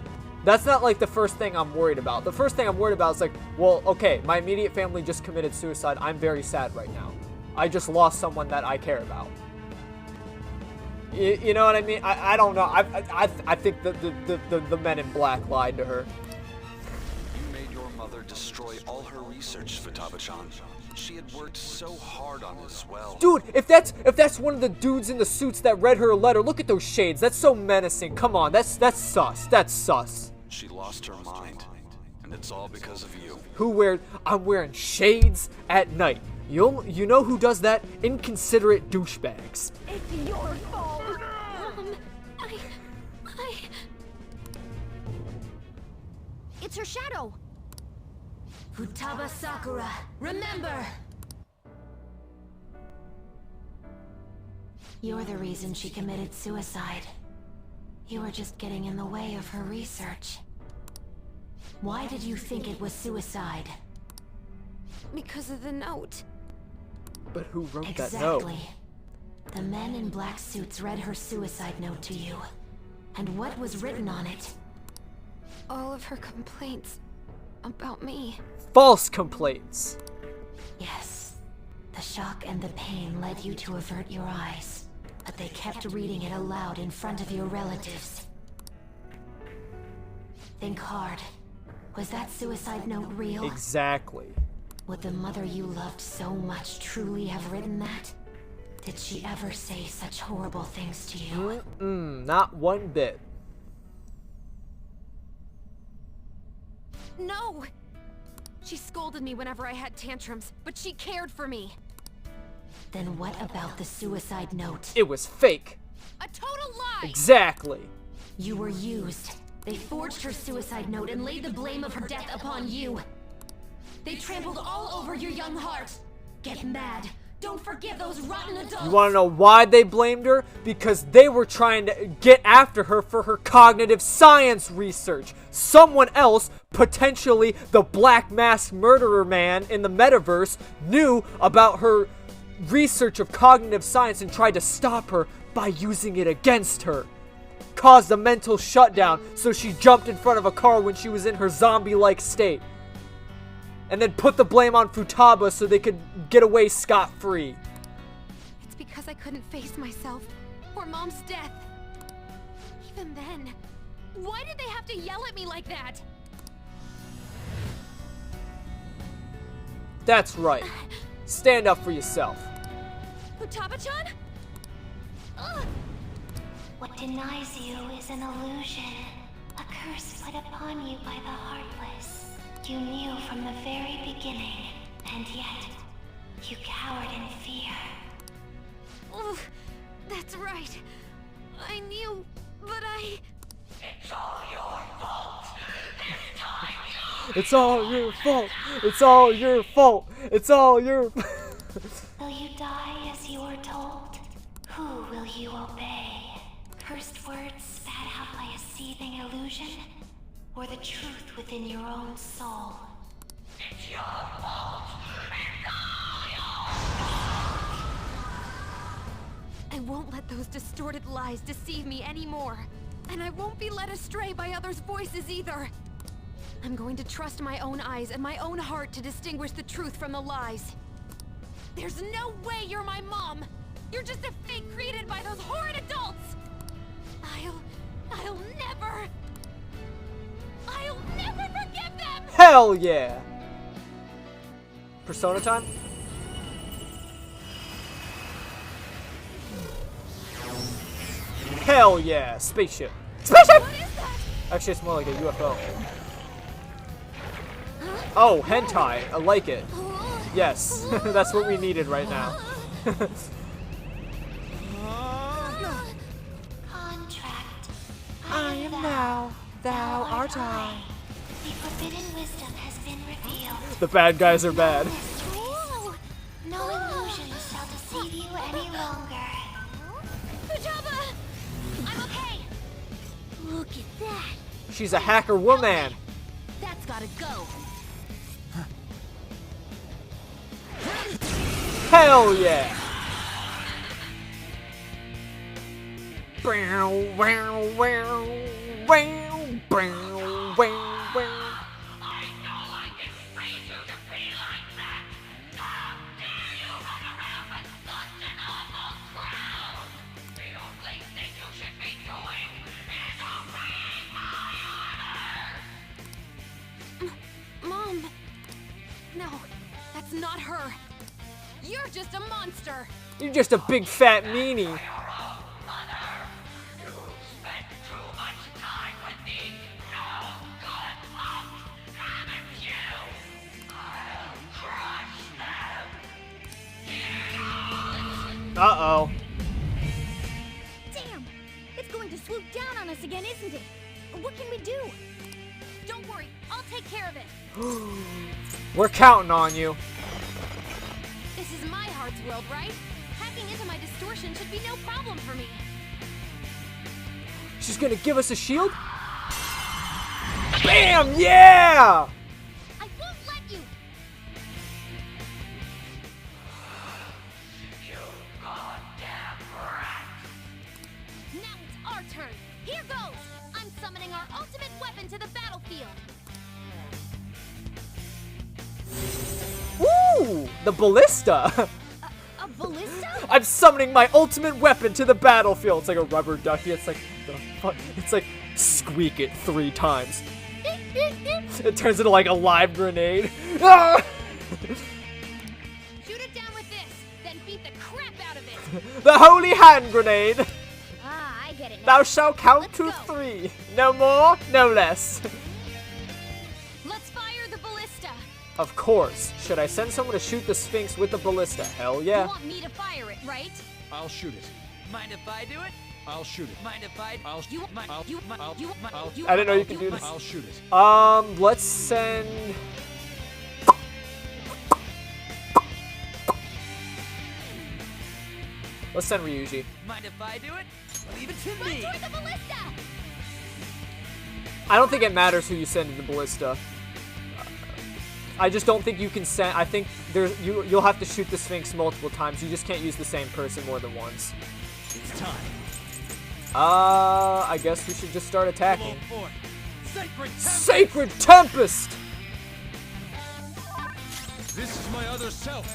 That's not like the first thing I'm worried about. The first thing I'm worried about is like, well, okay, my immediate family just committed suicide, I'm very sad right now. I just lost someone that I care about. You know what I mean? I don't know, I think the men in black lied to her. Destroy all her research, Futaba-chan. She had worked so hard on this well. Dude, if that's one of the dudes in the suits that read her letter, look at those shades. That's so menacing. Come on, that's sus. That's sus. She lost her mind, and it's all because of you. I'm wearing shades at night. You know who does that? Inconsiderate douchebags. It's your fault. It's her shadow. Futaba Sakura, remember! You're the reason she committed suicide. You were just getting in the way of her research. Why did you think it was suicide? Because of the note. But who wrote that note? Exactly. The men in black suits read her suicide note to you. And what was written on it? All of her complaints about me. False complaints. Yes. The shock and the pain led you to avert your eyes, but they kept reading it aloud in front of your relatives. Think hard. Was that suicide note real? Exactly. Would the mother you loved so much truly have written that? Did she ever say such horrible things to you? Not one bit. No! She scolded me whenever I had tantrums, but she cared for me. Then what about the suicide note? It was fake. A total lie! Exactly. You were used. They forged her suicide note and laid the blame of her death upon you. They trampled all over your young heart. Get mad. Don't forgive those rotten adults. You want to know why they blamed her? Because they were trying to get after her for her cognitive science research. Someone else, potentially the Black Mask Murderer man in the metaverse, knew about her research of cognitive science and tried to stop her by using it against her. Caused a mental shutdown, so she jumped in front of a car when she was in her zombie-like state. And then put the blame on Futaba so they could get away scot-free. It's because I couldn't face myself or Mom's death. Even then, why did they have to yell at me like that? That's right. Stand up for yourself. Futaba-chan? What denies you is an illusion, a curse put upon you by the Heartless. You knew from the very beginning, and yet, you cowered in fear. Oh, that's right. I knew, but I... It's all your fault. This time It's all your fault. It's all your fault. It's all your... Will you die as you were told? Who will you obey? Cursed words spat out by a seething illusion? Or the truth within your own soul? it's your fault. I won't let those distorted lies deceive me anymore. And I won't be led astray by others' voices either. I'm going to trust my own eyes and my own heart to distinguish the truth from the lies. There's no way you're my mom! You're just a fake created by those horrid adults! I'll never forgive them! Hell yeah! Persona time? Hell yeah! Spaceship! Spaceship! Actually, it's more like a UFO. Oh, hentai. I like it. Yes, that's what we needed right now. Contract. I am thou, thou art I. The forbidden wisdom has been revealed. The bad guys are bad. No illusions shall deceive you any longer. Futaba! I'm okay! Look at that! She's a hacker woman. That's gotta go! Hell yeah! Bow, wow, wow, wow, bow, wow, wow. Mom! No, that's not her. You're just a monster. You're just a big fat meanie. Uh-oh. Damn! It's going to swoop down on us again, isn't it? What can we do? Don't worry, I'll take care of it. We're counting on you. This is my heart's world, right? Hacking into my distortion should be no problem for me. She's gonna give us a shield? Bam! Yeah! I won't let you! You goddamn rat. Now it's our turn. Here goes! I'm summoning our ultimate weapon to the battlefield. Ooh! The ballista! A ballista? I'm summoning my ultimate weapon to the battlefield. It's like a rubber ducky. It's like, the fuck? It's like, squeak it 3 times. It turns into like a live grenade. Ah! Shoot it down with this, then beat the crap out of it. The holy hand grenade. Ah, I get it now. Thou shalt count to 3. No more, no less. Let's fire the ballista. Of course. Should I send someone to shoot the Sphinx with the ballista? Hell You yeah. want me to fire it, right? I'll shoot it. Mind if I do it? I'll shoot it. Mind if I... I'll You, I'll- you, I'll- you, I'll- you, I didn't know you could do this. I'll shoot it. Let's send... Let's send Ryuji. Mind if I do it? Leave it to me. Toward the ballista! I don't think it matters who you send to the ballista. I just don't think you can send. I think you'll have to shoot the Sphinx multiple times. You just can't use the same person more than once. It's time. I guess we should just start attacking. Sacred Tempest! Sacred Tempest! This is my other self.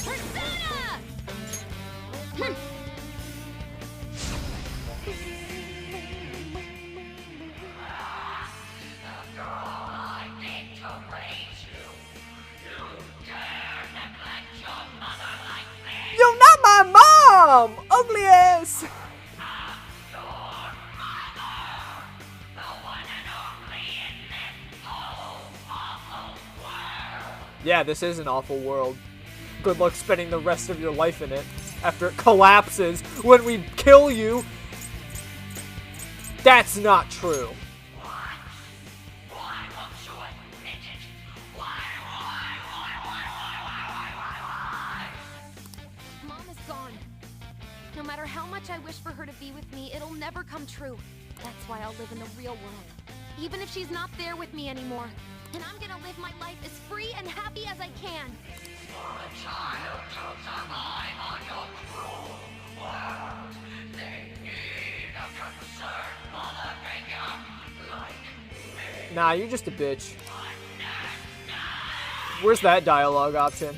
Persona! After all I did to raise you, you dare neglect your mother like this? You're not my mom! Ugly ass! Your mother, the one and only in this whole awful world. Yeah, this is an awful world. Good luck spending the rest of your life in it after it collapses when we kill you. That's not true. Why won't you admit it? Why? Mom is gone. No matter how much I wish for her to be with me, it'll never come true. That's why I'll live in the real world. Even if she's not there with me anymore. And I'm gonna live my life as free and happy as I can. For a child to survive on your cruel world, they need a concerned mother figure like me. Nah, you're just a bitch. Where's that dialogue option?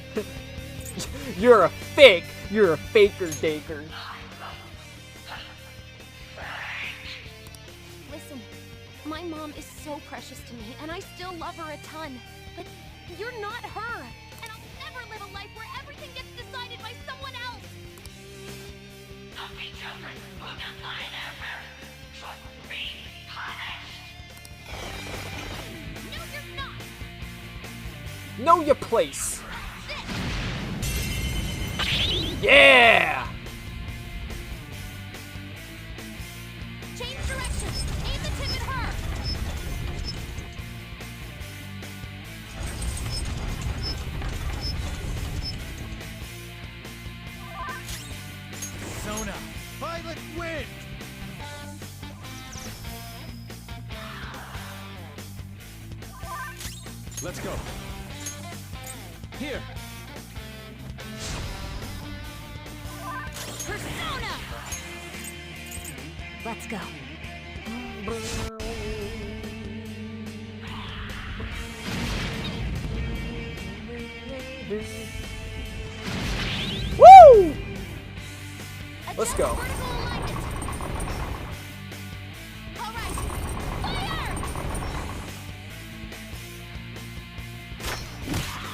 You're a fake. You're a faker-daker. Listen, my mom is so precious to me, and I still love her a ton. But you're not her, and I'll never live a life where everything gets decided by someone else. Don't be children who defy their parents should be punished. No, you're not. Know your place. Yeah! Change direction. Aim the tip at her. Sona, Violet Wind! Let's go. Here. Persona! Let's go. Woo! Let's go. Vertical alignment. All right. Fire!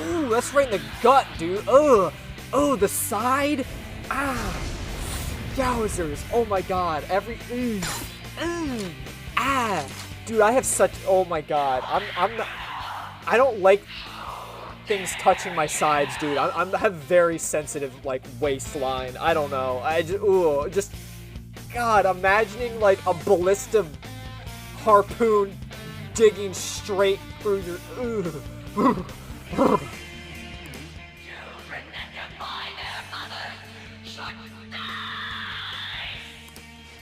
Ooh, that's right in the gut, dude. Ugh. Oh, the side. Ah. Yowzers. Oh my god. Ah. Dude, I have such. Oh my god. I'm not. I don't like things touching my sides, dude. I have very sensitive, like, waistline. I don't know. Just. God, imagining, like, a ballista harpoon digging straight through your. Children that defy their mother should die.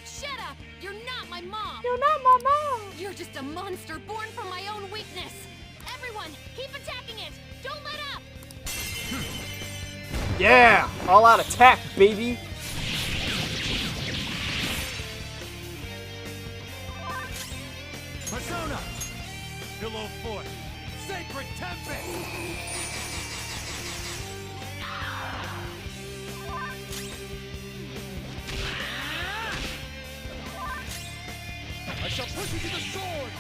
Shut up! You're not my mom! You're not my mom! You're just a monster born from my own weakness! Everyone, keep attacking it! Don't let up! Yeah! All out attack, baby! Persona! Pillow Fort! Sacred Tempest! I shall push you to the sword!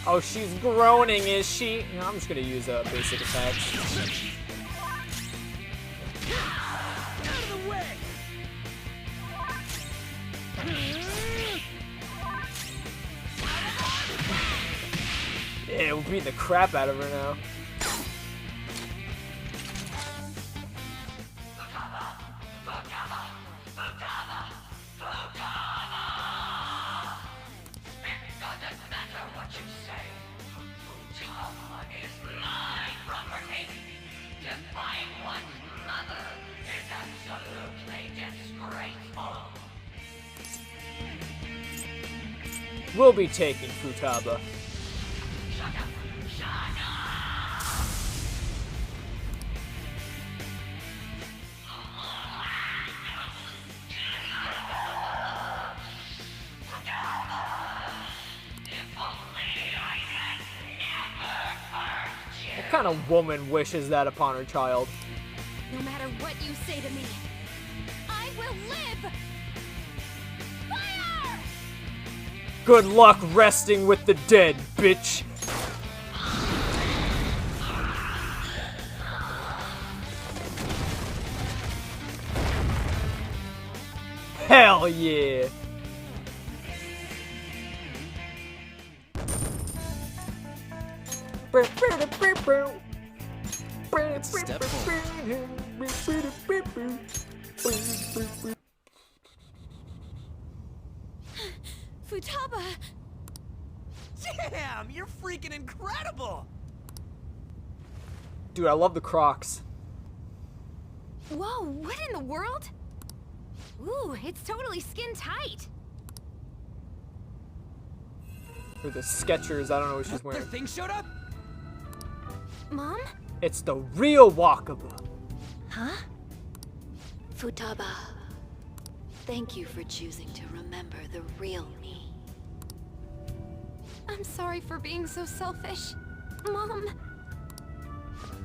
Oh, she's groaning, is she? No, I'm just gonna use basic attacks. Out of the way! Yeah, we're beating the crap out of her now. The We'll be taking Futaba. What kind of woman wishes that upon her child? No matter what you say to me, I will live! Fire! Good luck resting with the dead, bitch. Hell yeah. Step Futaba! Damn, you're freaking incredible! Dude, I love the Crocs. Whoa, what in the world? Ooh, it's totally skin tight. Or the Skechers, I don't know what she's Their wearing. thing showed up? Mom? It's the real Wakaba. Huh? Futaba, thank you for choosing to remember the real me. I'm sorry for being so selfish. Mom!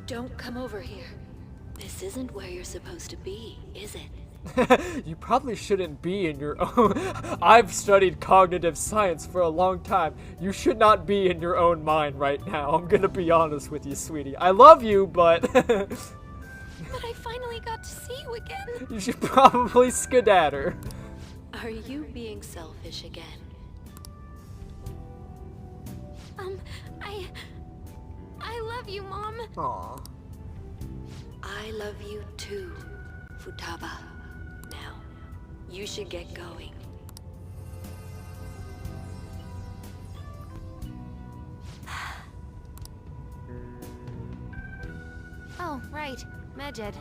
Don't come over here. This isn't where you're supposed to be, is it? You probably shouldn't be in your own... I've studied cognitive science for a long time. You should not be in your own mind right now. I'm gonna be honest with you, sweetie. I love you, but... But I finally got to see you again. You should probably skedaddle. Are you being selfish again? I love you, Mom. Aw. I love you too, Futaba. Now, you should get going. Oh, right. Medjed.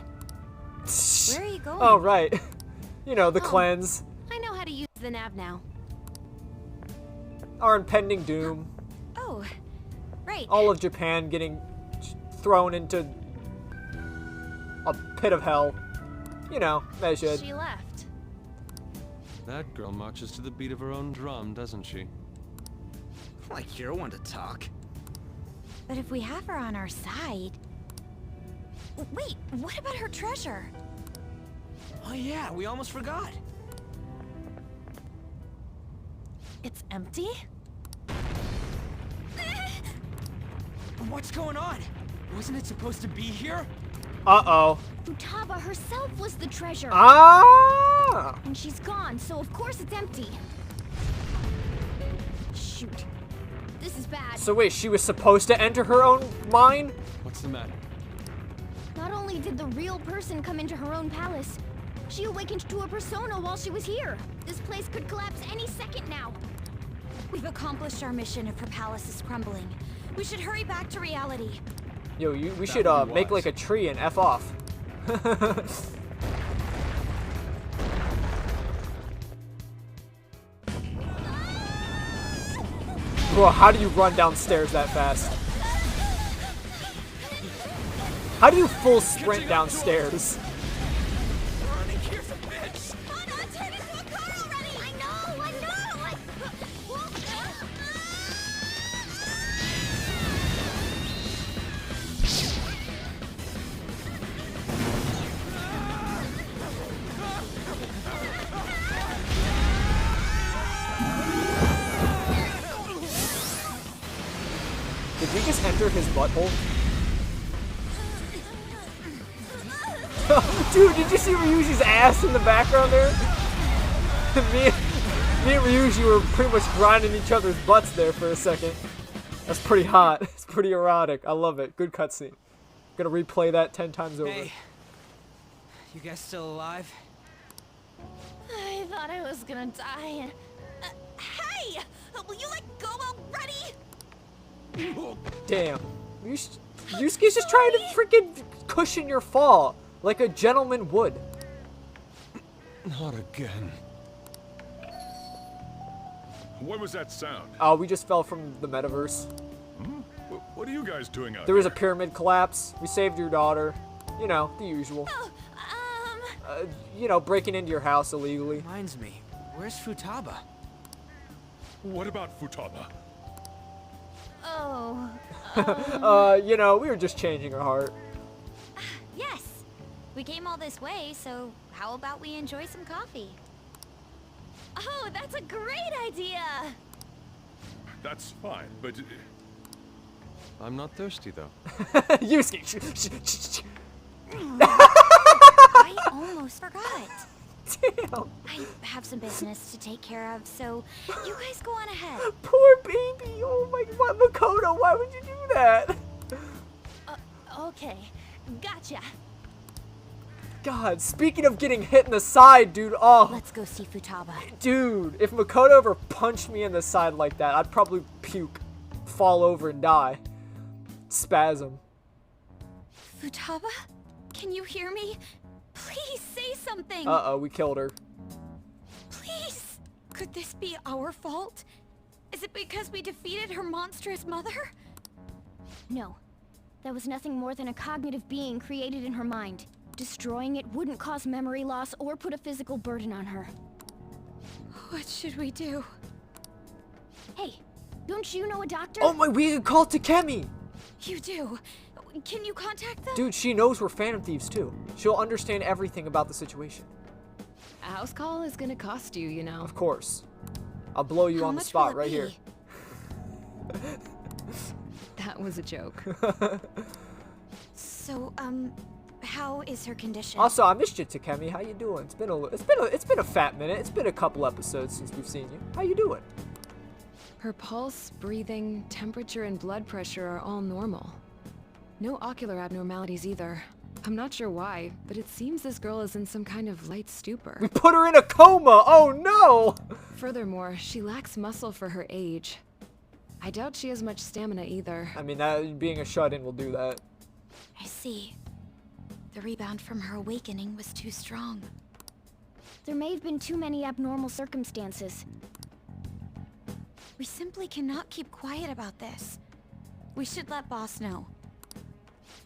Where are you going? Oh, right. You know, the cleanse. I know how to use the nav now. Our impending doom. Oh, right. All of Japan getting thrown into a pit of hell. You know, they should. She left. That girl marches to the beat of her own drum, doesn't she? Like you're one to talk. But if we have her on our side... Wait, what about her treasure? Oh yeah, we almost forgot. It's empty? What's going on? Wasn't it supposed to be here? Uh-oh. Futaba herself was the treasure. Ah! And she's gone, so of course it's empty. Shoot. This is bad. So wait, she was supposed to enter her own mind? What's the matter? Not only did the real person come into her own palace, she awakened to a persona while she was here. This place could collapse any second now. We've accomplished our mission if her palace is crumbling. We should hurry back to reality. Yo, we should make like a tree and F off. Bro, how do you run downstairs that fast? How do you full sprint downstairs? Did we just enter his butthole? Dude, did you see Ryuji's ass in the background there? me and Ryuji were pretty much grinding each other's butts there for a second. That's pretty hot. It's pretty erotic. I love it. Good cutscene. Gonna replay that 10 times over. Hey, you guys still alive? I thought I was gonna die. Hey! Will you let go already? Damn. Yusuke's just trying to freaking cushion your fall. Like a gentleman would. Not again. What was that sound? Oh, we just fell from the metaverse. What are you guys doing out There was a pyramid collapse. We saved your daughter. You know, the usual. You know, breaking into your house illegally. Reminds me, where's Futaba? What about Futaba? Oh. You know, we were just changing her heart. Yes. We came all this way, so how about we enjoy some coffee? Oh, that's a great idea! That's fine, but... I'm not thirsty, though. Yusuke! I almost forgot. Damn. I have some business to take care of, so you guys go on ahead. Poor baby! Oh my god, Makoto, why would you do that? Okay, gotcha. God, speaking of getting hit in the side, dude, oh. Let's go see Futaba. Dude, if Makoto ever punched me in the side like that, I'd probably puke, fall over, and die. Spasm. Futaba? Can you hear me? Please say something. Uh-oh, we killed her. Please. Could this be our fault? Is it because we defeated her monstrous mother? No. That was nothing more than a cognitive being created in her mind. Destroying it wouldn't cause memory loss or put a physical burden on her. What should we do? Hey, don't you know a doctor? Oh my, we can call Takemi! You do. Can you contact them? Dude, she knows we're Phantom Thieves too. She'll understand everything about the situation. A house call is gonna cost you, you know. Of course. I'll blow you on the spot right here. That was a joke. So, how is her condition? Also, I missed you, Takemi. How you doing? It's been a fat minute. It's been a couple episodes since we've seen you. How you doing? Her pulse, breathing, temperature, and blood pressure are all normal. No ocular abnormalities either. I'm not sure why, but it seems this girl is in some kind of light stupor. We put her in a coma! Oh no! Furthermore, she lacks muscle for her age. I doubt she has much stamina either. I mean, that being a shut-in will do that. I see. The rebound from her awakening was too strong. There may have been too many abnormal circumstances. We simply cannot keep quiet about this. We should let Boss know.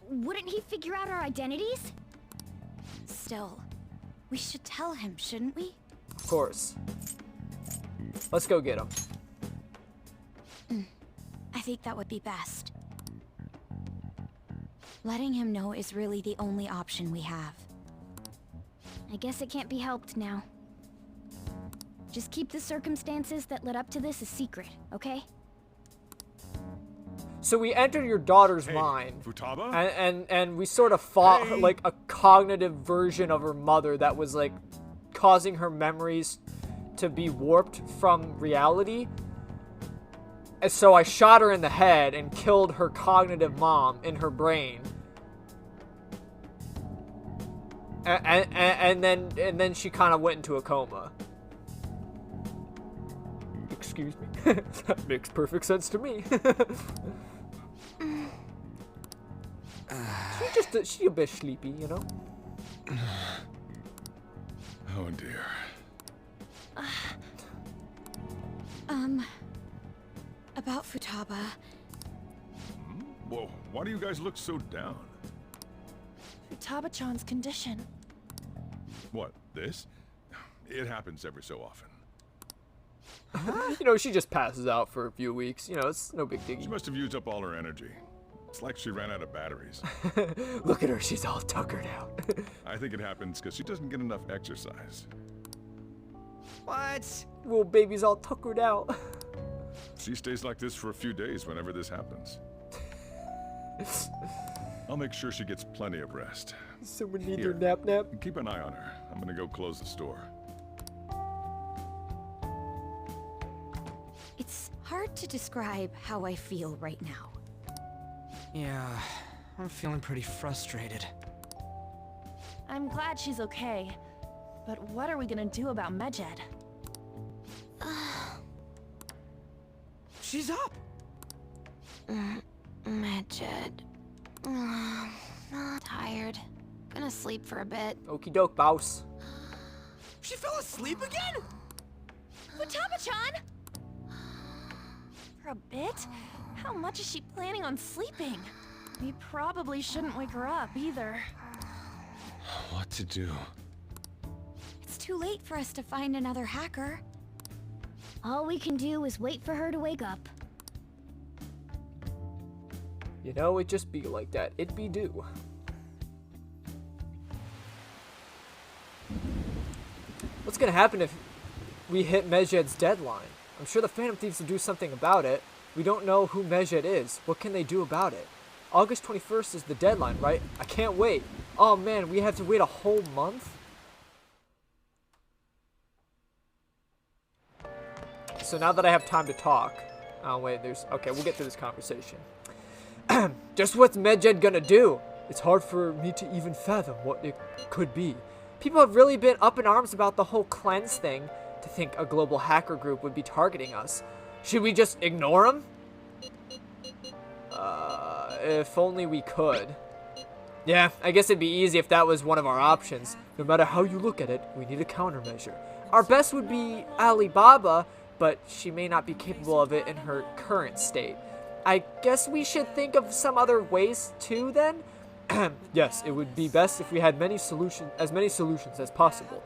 Wouldn't he figure out our identities? Still, we should tell him, shouldn't we? Of course. Let's go get him. I think that would be best. Letting him know is really the only option we have. I guess it can't be helped now. Just keep the circumstances that led up to this a secret, okay? So we entered your daughter's mind. Futaba? And we sort of fought like a cognitive version of her mother that was like causing her memories to be warped from reality. And so I shot her in the head and killed her cognitive mom in her brain. And then she kind of went into a coma. Excuse me. That makes perfect sense to me. She a bit sleepy, you know? Oh dear. About Futaba. Whoa, why do you guys look so down? Futaba-chan's condition. What, this? It happens every so often. You know, she just passes out for a few weeks. You know, it's no big deal. She must have used up all her energy. It's like she ran out of batteries. Look at her, she's all tuckered out. I think it happens because she doesn't get enough exercise. What? Little baby's all tuckered out. She stays like this for a few days whenever this happens. I'll make sure she gets plenty of rest. Someone need her nap. Keep an eye on her. I'm gonna go close the store. It's hard to describe how I feel right now. Yeah, I'm feeling pretty frustrated. I'm glad she's okay. But what are we gonna do about Medjed? She's up! Medjed. Tired. Gonna sleep for a bit. Okie doke, boss. She fell asleep again? Futaba-chan! for a bit? How much is she planning on sleeping? We probably shouldn't wake her up either. What to do? It's too late for us to find another hacker. All we can do is wait for her to wake up. You know, it just be like that. It be do. What's gonna happen if we hit Medjed's deadline? I'm sure the Phantom Thieves will do something about it. We don't know who Medjed is. What can they do about it? August 21st is the deadline, right? I can't wait. Oh man, we have to wait a whole month? So now that I have time to talk... Oh wait, okay, we'll get through this conversation. Just what's Medjed gonna do? It's hard for me to even fathom what it could be. People have really been up in arms about the whole cleanse thing. To think a global hacker group would be targeting us. Should we just ignore them? If only we could. Yeah, I guess it'd be easy if that was one of our options. No matter how you look at it, we need a countermeasure. Our best would be Alibaba, but she may not be capable of it in her current state. I guess we should think of some other ways too then? Yes, it would be best if we had as many solutions as possible.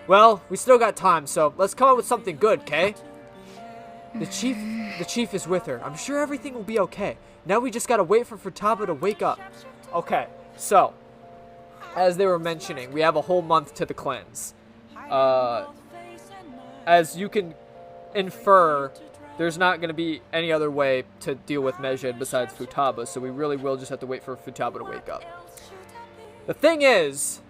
Well, we still got time, so let's come up with something good, okay? The chief is with her. I'm sure everything will be okay. Now we just gotta wait for Futaba to wake up. Okay, so, as they were mentioning, we have a whole month to the cleanse. As you can infer, there's not going to be any other way to deal with Medjed besides Futaba, so we really will just have to wait for Futaba to wake up. The thing is,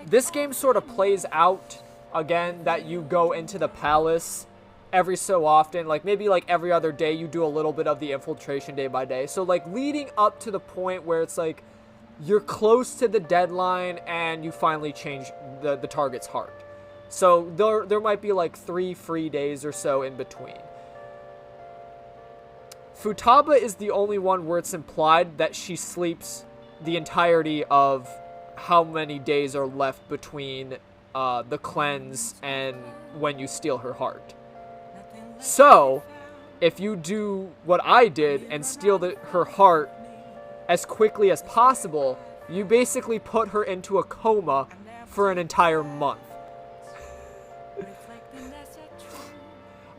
this game sort of plays out, again, that you go into the palace every so often. Like, maybe like every other day you do a little bit of the infiltration day by day. So, like, leading up to the point where it's like, you're close to the deadline and you finally change the target's heart. So there might be like 3 free days or so in between. Futaba is the only one where it's implied that she sleeps the entirety of how many days are left between the cleanse and when you steal her heart. So, if you do what I did and steal her heart as quickly as possible, you basically put her into a coma for an entire month.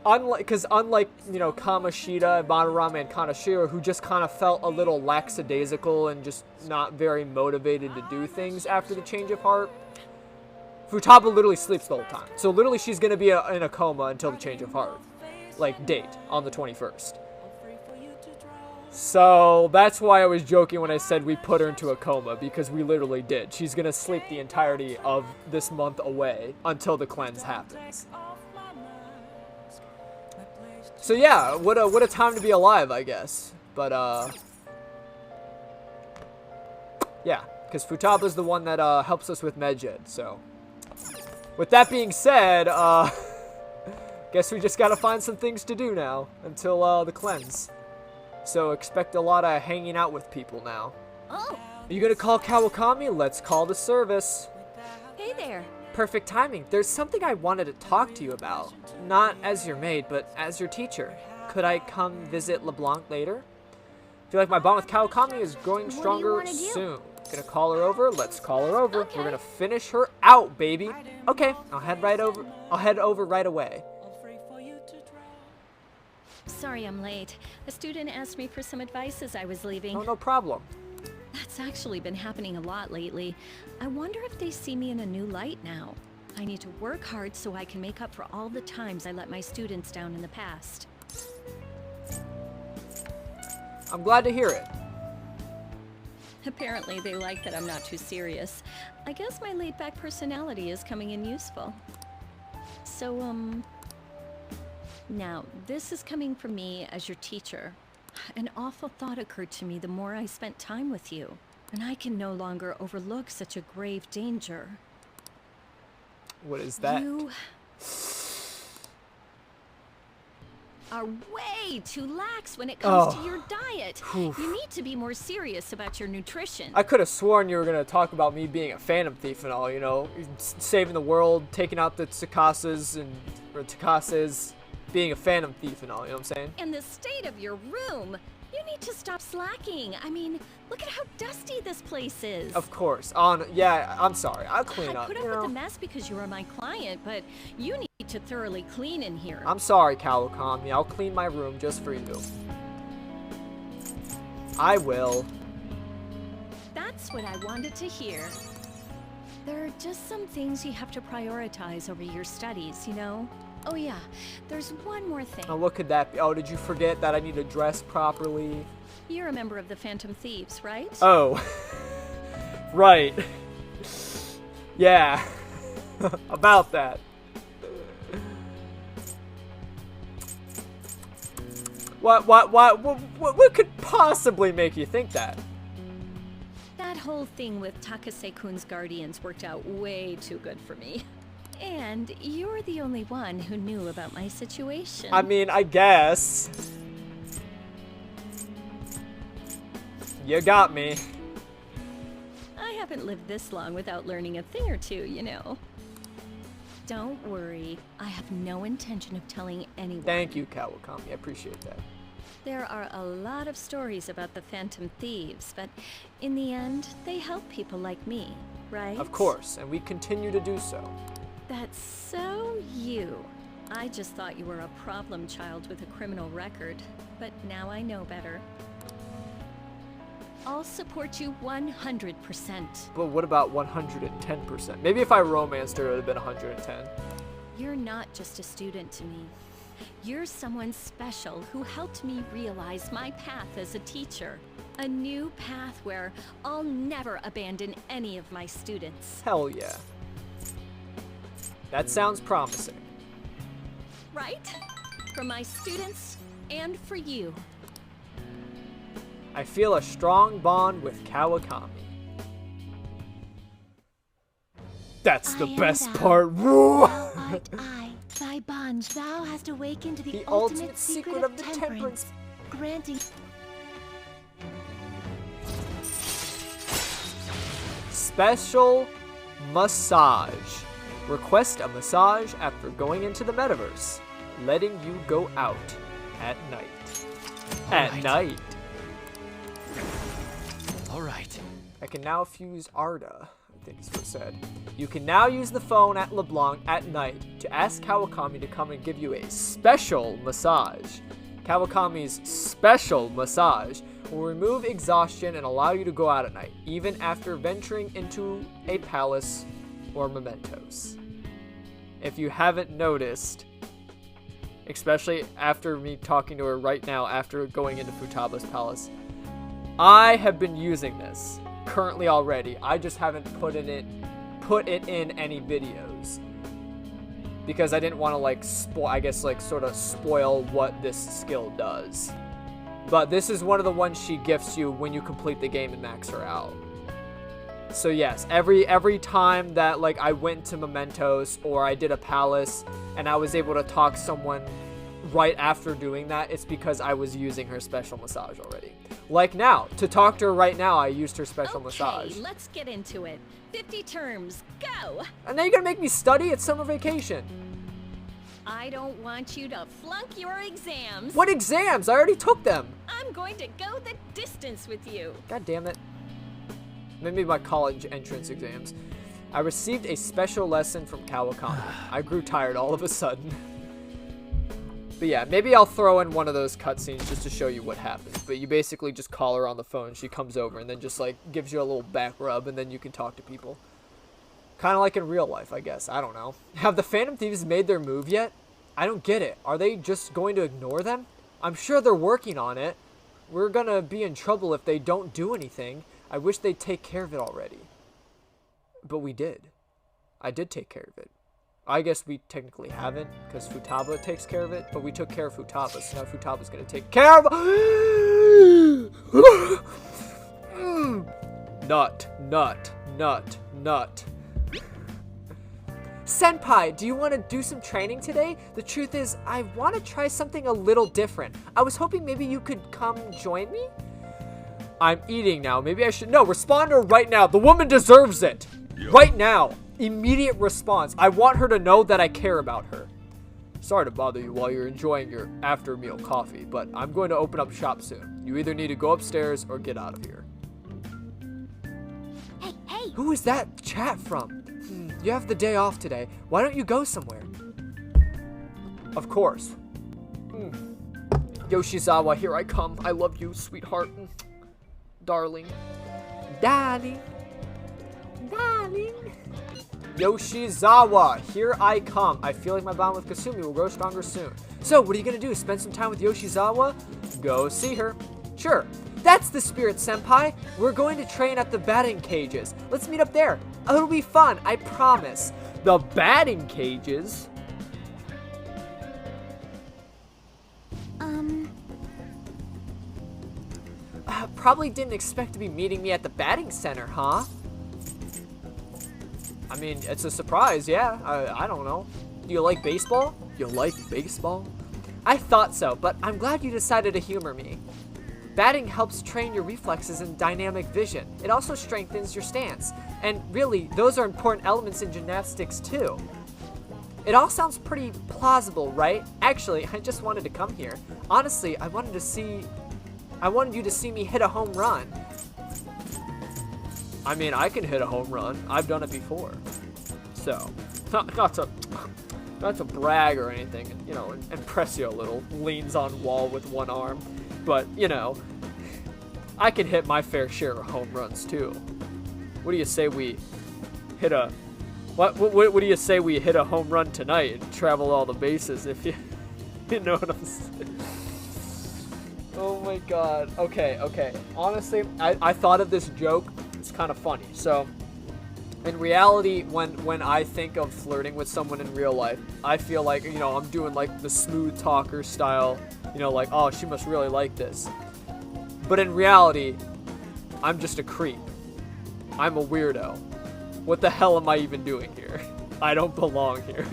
Unlike, you know, Kamoshida, Madarame, and Kanashiro, who just kind of felt a little lackadaisical and just not very motivated to do things after the change of heart, Futaba literally sleeps the whole time. So literally she's going to be in a coma until the change of heart. Like, date, on the 21st. So that's why I was joking when I said we put her into a coma, because we literally did. She's going to sleep the entirety of this month away until the cleanse happens. So yeah, what a time to be alive, I guess. But yeah, because Futaba's the one that helps us with Medjed. So with that being said, guess we just gotta find some things to do now until the cleanse. So expect a lot of hanging out with people now. Oh. Are you gonna call Kawakami? Let's call the service. Hey there. Perfect timing. There's something I wanted to talk to you about. Not as your maid, but as your teacher. Could I come visit LeBlanc later? I feel like my bond with Kawakami is growing stronger soon. Gonna call her over? Let's call her over. Okay. We're gonna finish her out, baby. Okay, I'll head over right away. Sorry I'm late. A student asked me for some advice as I was leaving. Oh, no problem. That's actually been happening a lot lately. I wonder if they see me in a new light now. I need to work hard so I can make up for all the times I let my students down in the past. I'm glad to hear it. Apparently they like that I'm not too serious. I guess my laid-back personality is coming in useful. So, now, this is coming from me as your teacher. An awful thought occurred to me the more I spent time with you, and I can no longer overlook such a grave danger. What is that? You are way too lax when it comes to your diet. Oof. You need to be more serious about your nutrition. I could have sworn you were going to talk about me being a phantom thief and all, you know, saving the world, taking out the Tsukases being a Phantom Thief and all, you know what I'm saying? And the state of your room. You need to stop slacking. I mean, look at how dusty this place is. Of course. Yeah, I'm sorry. I'll clean I up. put up with the mess because you are my client, but you need to thoroughly clean in here. I'm sorry, Kawakami. I'll clean my room just for you. I will. That's what I wanted to hear. There are just some things you have to prioritize over your studies, you know? Oh yeah, there's one more thing. Oh, what could that be? Oh, did you forget that I need to dress properly? You're a member of the Phantom Thieves, right? Oh. Right. Yeah. About that. What could possibly make you think that? That whole thing with Takase-kun's guardians worked out way too good for me. And you're the only one who knew about my situation. I mean, I guess. You got me. I haven't lived this long without learning a thing or two, you know. Don't worry, I have no intention of telling anyone. Thank you, Kawakami. I appreciate that. There are a lot of stories about the Phantom Thieves, but in the end, they help people like me, right? Of course, and we continue to do so. That's so you. I just thought you were a problem child with a criminal record, but now I know better. I'll support you 100%. But what about 110%? Maybe if I romanced her, it would have been 110. You're not just a student to me. You're someone special who helped me realize my path as a teacher. A new path where I'll never abandon any of my students. Hell yeah. That sounds promising. Right? For my students and for you. I feel a strong bond with Kawakami. That's the best part. Woo! Thy bonds thou hast awakened the ultimate secret of the temperance. Granting Special massage. Request a massage after going into the metaverse, letting you go out at night. At night. Alright. I can now fuse Arda, I think is what it said. You can now use the phone at LeBlanc at night to ask Kawakami to come and give you a special massage. Kawakami's special massage will remove exhaustion and allow you to go out at night, even after venturing into a palace or mementos. If you haven't noticed, especially after me talking to her right now after going into Futaba's palace, I have been using this currently already. I just haven't put it in any videos because I didn't want to sort of spoil what this skill does. But this is one of the ones she gifts you when you complete the game and max her out. So yes, every time that I went to Mementos or I did a palace and I was able to talk to someone right after doing that, it's because I was using her special massage already. Like now, to talk to her right now, I used her special massage. Okay, let's get into it. 50 terms, go! And now you're gonna make me study? It's summer vacation. I don't want you to flunk your exams. What exams? I already took them. I'm going to go the distance with you. God damn it. Maybe my college entrance exams. I received a special lesson from Kawakami. I grew tired all of a sudden. But yeah, maybe I'll throw in one of those cutscenes just to show you what happens. But you basically just call her on the phone, she comes over, and then just gives you a little back rub, and then you can talk to people. Kind of like in real life, I guess. I don't know. Have the Phantom Thieves made their move yet? I don't get it. Are they just going to ignore them? I'm sure they're working on it. We're gonna be in trouble if they don't do anything. I wish they'd take care of it already. But we did. I did take care of it. I guess we technically haven't, because Futaba takes care of it, but we took care of Futaba, so now Futaba's gonna take care of... Nut. Senpai, do you want to do some training today? The truth is, I want to try something a little different. I was hoping maybe you could come join me? I'm eating now. Maybe I should... No, respond to her right now. The woman deserves it. Right now. Immediate response. I want her to know that I care about her. Sorry to bother you while you're enjoying your after-meal coffee, but I'm going to open up shop soon. You either need to go upstairs or get out of here. Hey! Who is that chat from? You have the day off today. Why don't you go somewhere? Of course. Yoshizawa, here I come. I love you, sweetheart. Darling. Darling. Darling. Yoshizawa, here I come. I feel like my bond with Kasumi will grow stronger soon. So, what are you gonna do? Spend some time with Yoshizawa? Go see her. Sure. That's the spirit, senpai. We're going to train at the batting cages. Let's meet up there. It'll be fun, I promise. The batting cages? Probably didn't expect to be meeting me at the batting center, huh? I mean, it's a surprise, yeah. I don't know. Do you like baseball? You like baseball? I thought so, but I'm glad you decided to humor me. Batting helps train your reflexes and dynamic vision. It also strengthens your stance. And really, those are important elements in gymnastics too. It all sounds pretty plausible, right? Actually, I just wanted to come here. Honestly, I wanted you to see me hit a home run. I mean, I can hit a home run. I've done it before. So, not to brag or anything, you know, impress you a little. Leans on wall with one arm. But, you know, I can hit my fair share of home runs too. What do you say we hit a what do you say we hit a home run tonight and travel all the bases, if you know what I'm saying? Oh my god. Okay. Honestly, I thought of this joke. It's kind of funny. So, in reality, when I think of flirting with someone in real life, I feel like, you know, I'm doing like the smooth talker style, you know, like, oh, she must really like this. But in reality, I'm just a creep. I'm a weirdo. What the hell am I even doing here? I don't belong here.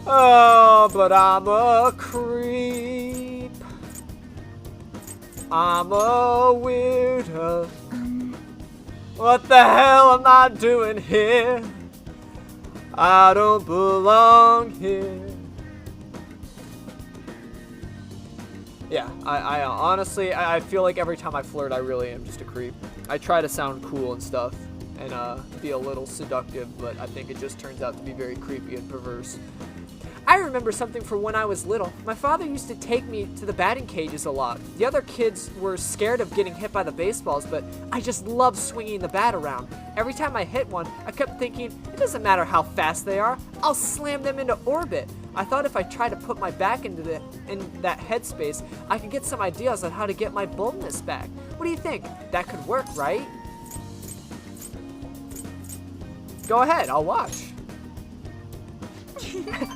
Oh, but I'm a creep. I'm a weirdo. What the hell am I doing here? I don't belong here. Yeah, I honestly, I feel like every time I flirt, I really am just a creep. I try to sound cool and stuff, and be a little seductive, but I think it just turns out to be very creepy and perverse. I remember something from when I was little. My father used to take me to the batting cages a lot. The other kids were scared of getting hit by the baseballs, but I just loved swinging the bat around. Every time I hit one, I kept thinking, it doesn't matter how fast they are, I'll slam them into orbit. I thought if I tried to put my back in that headspace, I could get some ideas on how to get my boldness back. What do you think? That could work, right? Go ahead, I'll watch.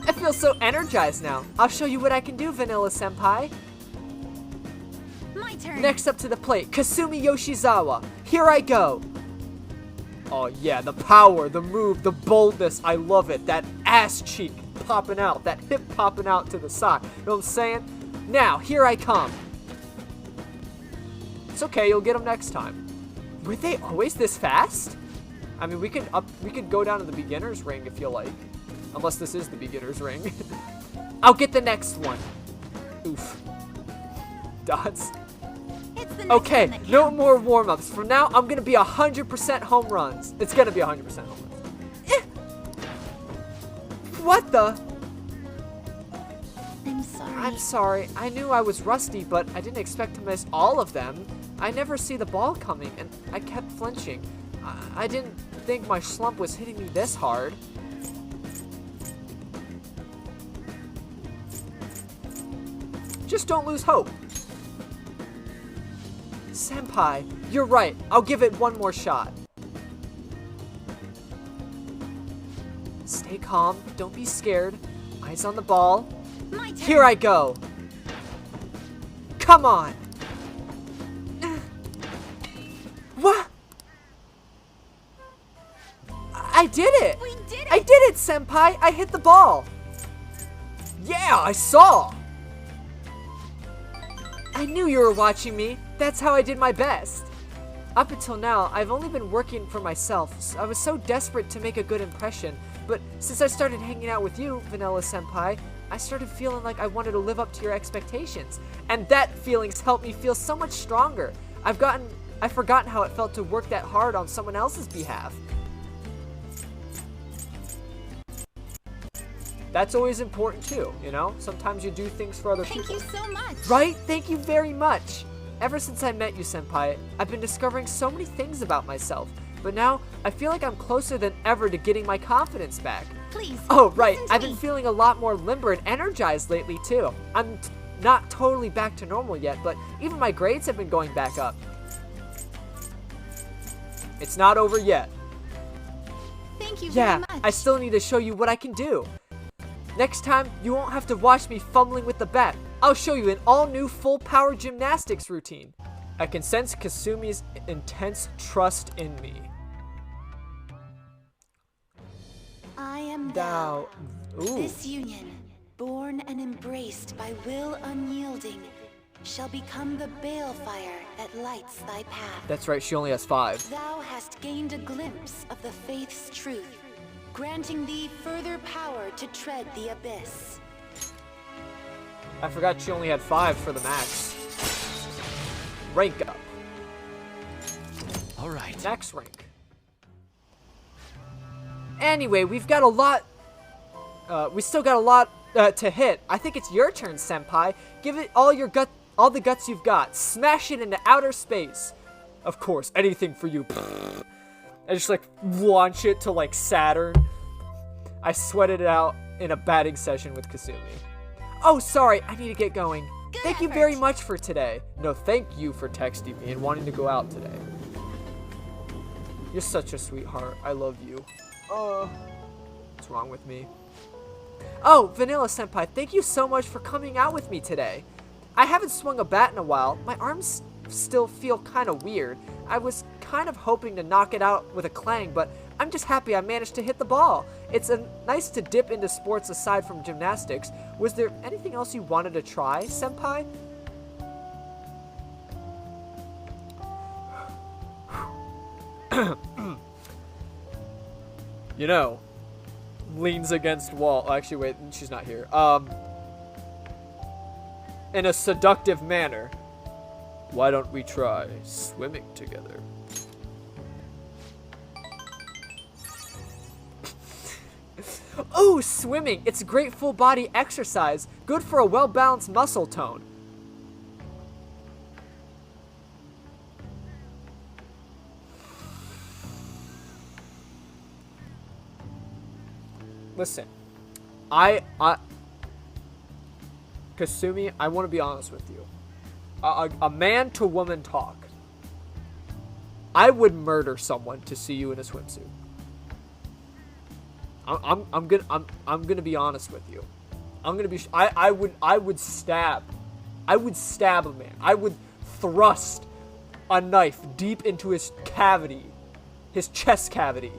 I feel so energized now. I'll show you what I can do, Vanilla Senpai. My turn. Next up to the plate, Kasumi Yoshizawa. Here I go. Oh yeah, the power, the move, the boldness. I love it. That ass cheek popping out, that hip popping out to the side. You know what I'm saying? Now, here I come. It's okay, you'll get them next time. Were they always this fast? I mean, we could go down to the beginner's ring if you like. Unless this is the beginner's ring. I'll get the next one. Oof. Dots. Okay, no more warm-ups. From now, I'm gonna be 100% home runs. It's gonna be 100% home runs. What the? I'm sorry. I'm sorry. I knew I was rusty, but I didn't expect to miss all of them. I never see the ball coming, and I kept flinching. I didn't think my slump was hitting me this hard. Just don't lose hope. Senpai, you're right. I'll give it one more shot. Stay calm. Don't be scared. Eyes on the ball. My turn. Here I go. Come on. What? I did it. We did it. I did it, Senpai. I hit the ball. Yeah, I saw. I knew you were watching me. That's how I did my best. Up until now, I've only been working for myself. I was so desperate to make a good impression, But since I started hanging out with you, Vanilla-senpai, I started feeling like I wanted to live up to your expectations. And that feeling's helped me feel so much stronger. I've forgotten how it felt to work that hard on someone else's behalf. That's always important too, you know? Sometimes you do things for other people. Thank you so much. Right? Thank you very much. Ever since I met you, Senpai, I've been discovering so many things about myself. But now, I feel like I'm closer than ever to getting my confidence back. Please. Oh, right. I've been feeling a lot more limber and energized lately, too. I'm not totally back to normal yet, but even my grades have been going back up. It's not over yet. Thank you very much. I still need to show you what I can do. Next time, you won't have to watch me fumbling with the bat. I'll show you an all-new full-power gymnastics routine. I can sense Kasumi's intense trust in me. I am thou. Ooh. This union, born and embraced by will unyielding, shall become the balefire that lights thy path. That's right, she only has 5. Thou hast gained a glimpse of the faith's truth, granting thee further power to tread the abyss. I forgot she only had 5 for the max. Rank up. All right. Next rank. Anyway, we've got a lot. We still got a lot to hit. I think it's your turn, Senpai. Give it all the guts you've got. Smash it into outer space. Of course, anything for you. I just like launch it to like Saturn. I sweated it out in a batting session with Kasumi. Oh, sorry, I need to get going. Thank you very much for today. No, thank you for texting me and wanting to go out today. You're such a sweetheart. I love you. What's wrong with me? Oh, Vanilla-senpai, thank you so much for coming out with me today. I haven't swung a bat in a while. My arms still feel kind of weird. I was kind of hoping to knock it out with a clang, but I'm just happy I managed to hit the ball. It's nice to dip into sports aside from gymnastics. Was there anything else you wanted to try, Senpai? You know, leans against wall. Oh, actually, wait, she's not here. In a seductive manner. Why don't we try swimming together? Oh, swimming! It's a great full body exercise. Good for a well-balanced muscle tone. Listen, Kasumi, I want to be honest with you. A man to woman talk. I would murder someone to see you in a swimsuit. I'm gonna be honest with you. I would stab a man. I would thrust a knife deep into his cavity, his chest cavity,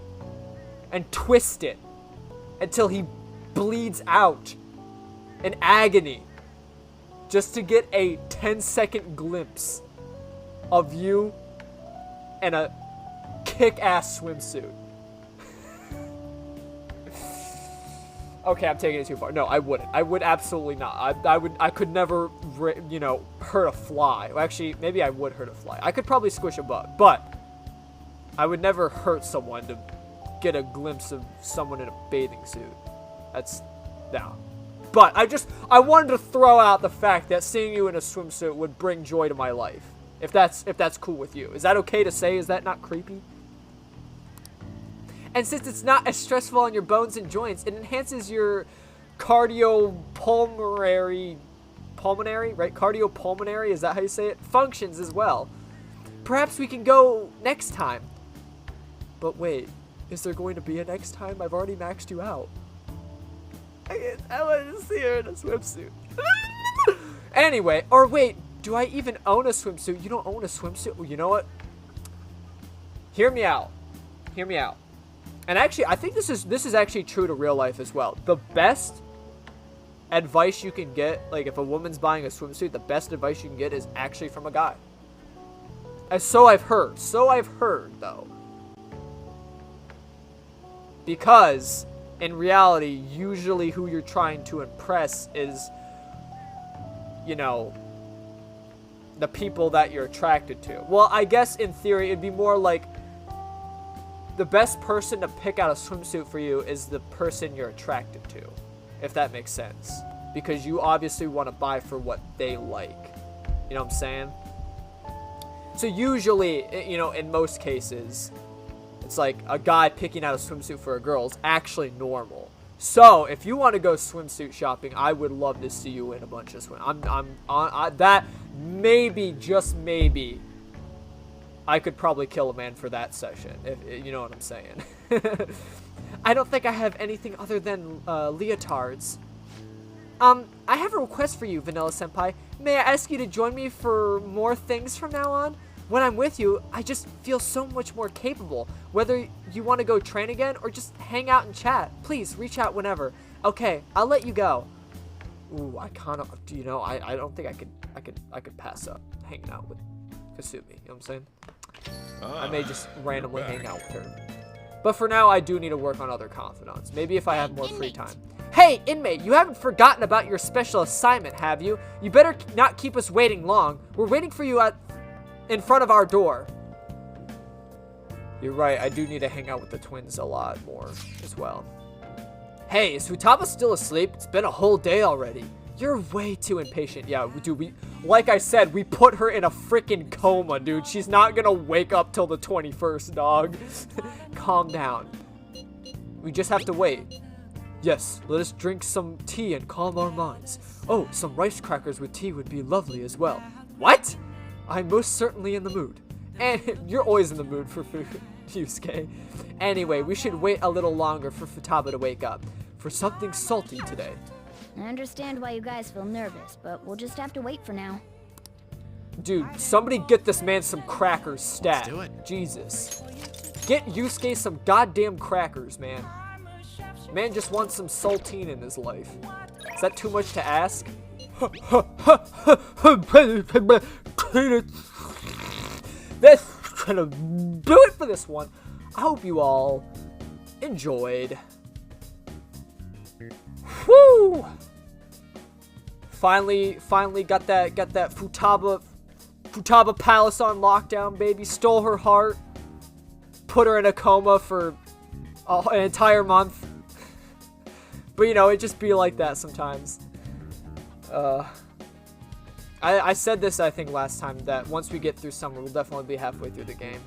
and twist it until he bleeds out in agony, just to get a 10-second glimpse of you in a kick-ass swimsuit. Okay, I'm taking it too far. No, I wouldn't. I would absolutely not. I could never, you know, hurt a fly. Well, actually, maybe I would hurt a fly. I could probably squish a bug, but I would never hurt someone to get a glimpse of someone in a bathing suit. That's, no. But I wanted to throw out the fact that seeing you in a swimsuit would bring joy to my life. If that's cool with you. Is that okay to say? Is that not creepy? And since it's not as stressful on your bones and joints, it enhances your cardiopulmonary, right? Cardiopulmonary, is that how you say it? Functions as well. Perhaps we can go next time. But wait, is there going to be a next time? I've already maxed you out. I want to see her in a swimsuit. Anyway, or wait, do I even own a swimsuit? You don't own a swimsuit? Well, you know what? Hear me out. Hear me out. And actually, I think this is actually true to real life as well. The best advice you can get, like if a woman's buying a swimsuit, the best advice you can get is actually from a guy. And so I've heard. Though. Because in reality, usually who you're trying to impress is, you know, the people that you're attracted to. Well, I guess in theory, it'd be more like the best person to pick out a swimsuit for you is the person you're attracted to, if that makes sense. Because you obviously want to buy for what they like. You know what I'm saying? So usually, you know, in most cases, it's like a guy picking out a swimsuit for a girl is actually normal. So if you want to go swimsuit shopping, I would love to see you in a bunch of swim. That maybe, just maybe, I could probably kill a man for that session, if you know what I'm saying. I don't think I have anything other than leotards. I have a request for you, Vanilla Senpai. May I ask you to join me for more things from now on? When I'm with you, I just feel so much more capable. Whether you want to go train again or just hang out and chat, please reach out whenever. Okay, I'll let you go. Ooh, I kind of, you know, I don't think I could pass up hanging out with Kasumi. You know what I'm saying? I may just randomly hang out with her. But for now, I do need to work on other confidants. Maybe if I have more free time. Hey, inmate, you haven't forgotten about your special assignment, have you? You better not keep us waiting long. We're waiting for you in front of our door. You're right, I do need to hang out with the twins a lot more as well. Hey, is Futaba still asleep? It's been a whole day already. You're way too impatient. Yeah, dude, like I said, we put her in a freaking coma, dude. She's not gonna wake up till the 21st, dog. Calm down. We just have to wait. Yes, let us drink some tea and calm our minds. Oh, some rice crackers with tea would be lovely as well. What? I'm most certainly in the mood. And you're always in the mood for food, Yusuke. Anyway, we should wait a little longer for Futaba to wake up. For something salty today. I understand why you guys feel nervous, but we'll just have to wait for now. Dude, somebody get this man some crackers stat. Let's do it. Jesus. Get Yusuke some goddamn crackers, man. Man just wants some saltine in his life. Is that too much to ask? That's gonna do it for this one. I hope you all enjoyed. Woo! Finally got that Futaba Palace on lockdown, baby. Stole her heart. Put her in a coma for an entire month. But you know, it just be like that sometimes. I said this, I think, last time, that once we get through summer, we'll definitely be halfway through the game.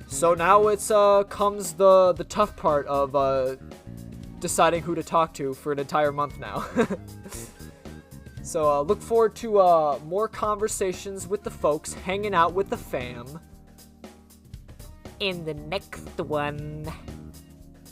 So now it's comes the tough part of deciding who to talk to for an entire month now. So look forward to more conversations with the folks, hanging out with the fam in the next one.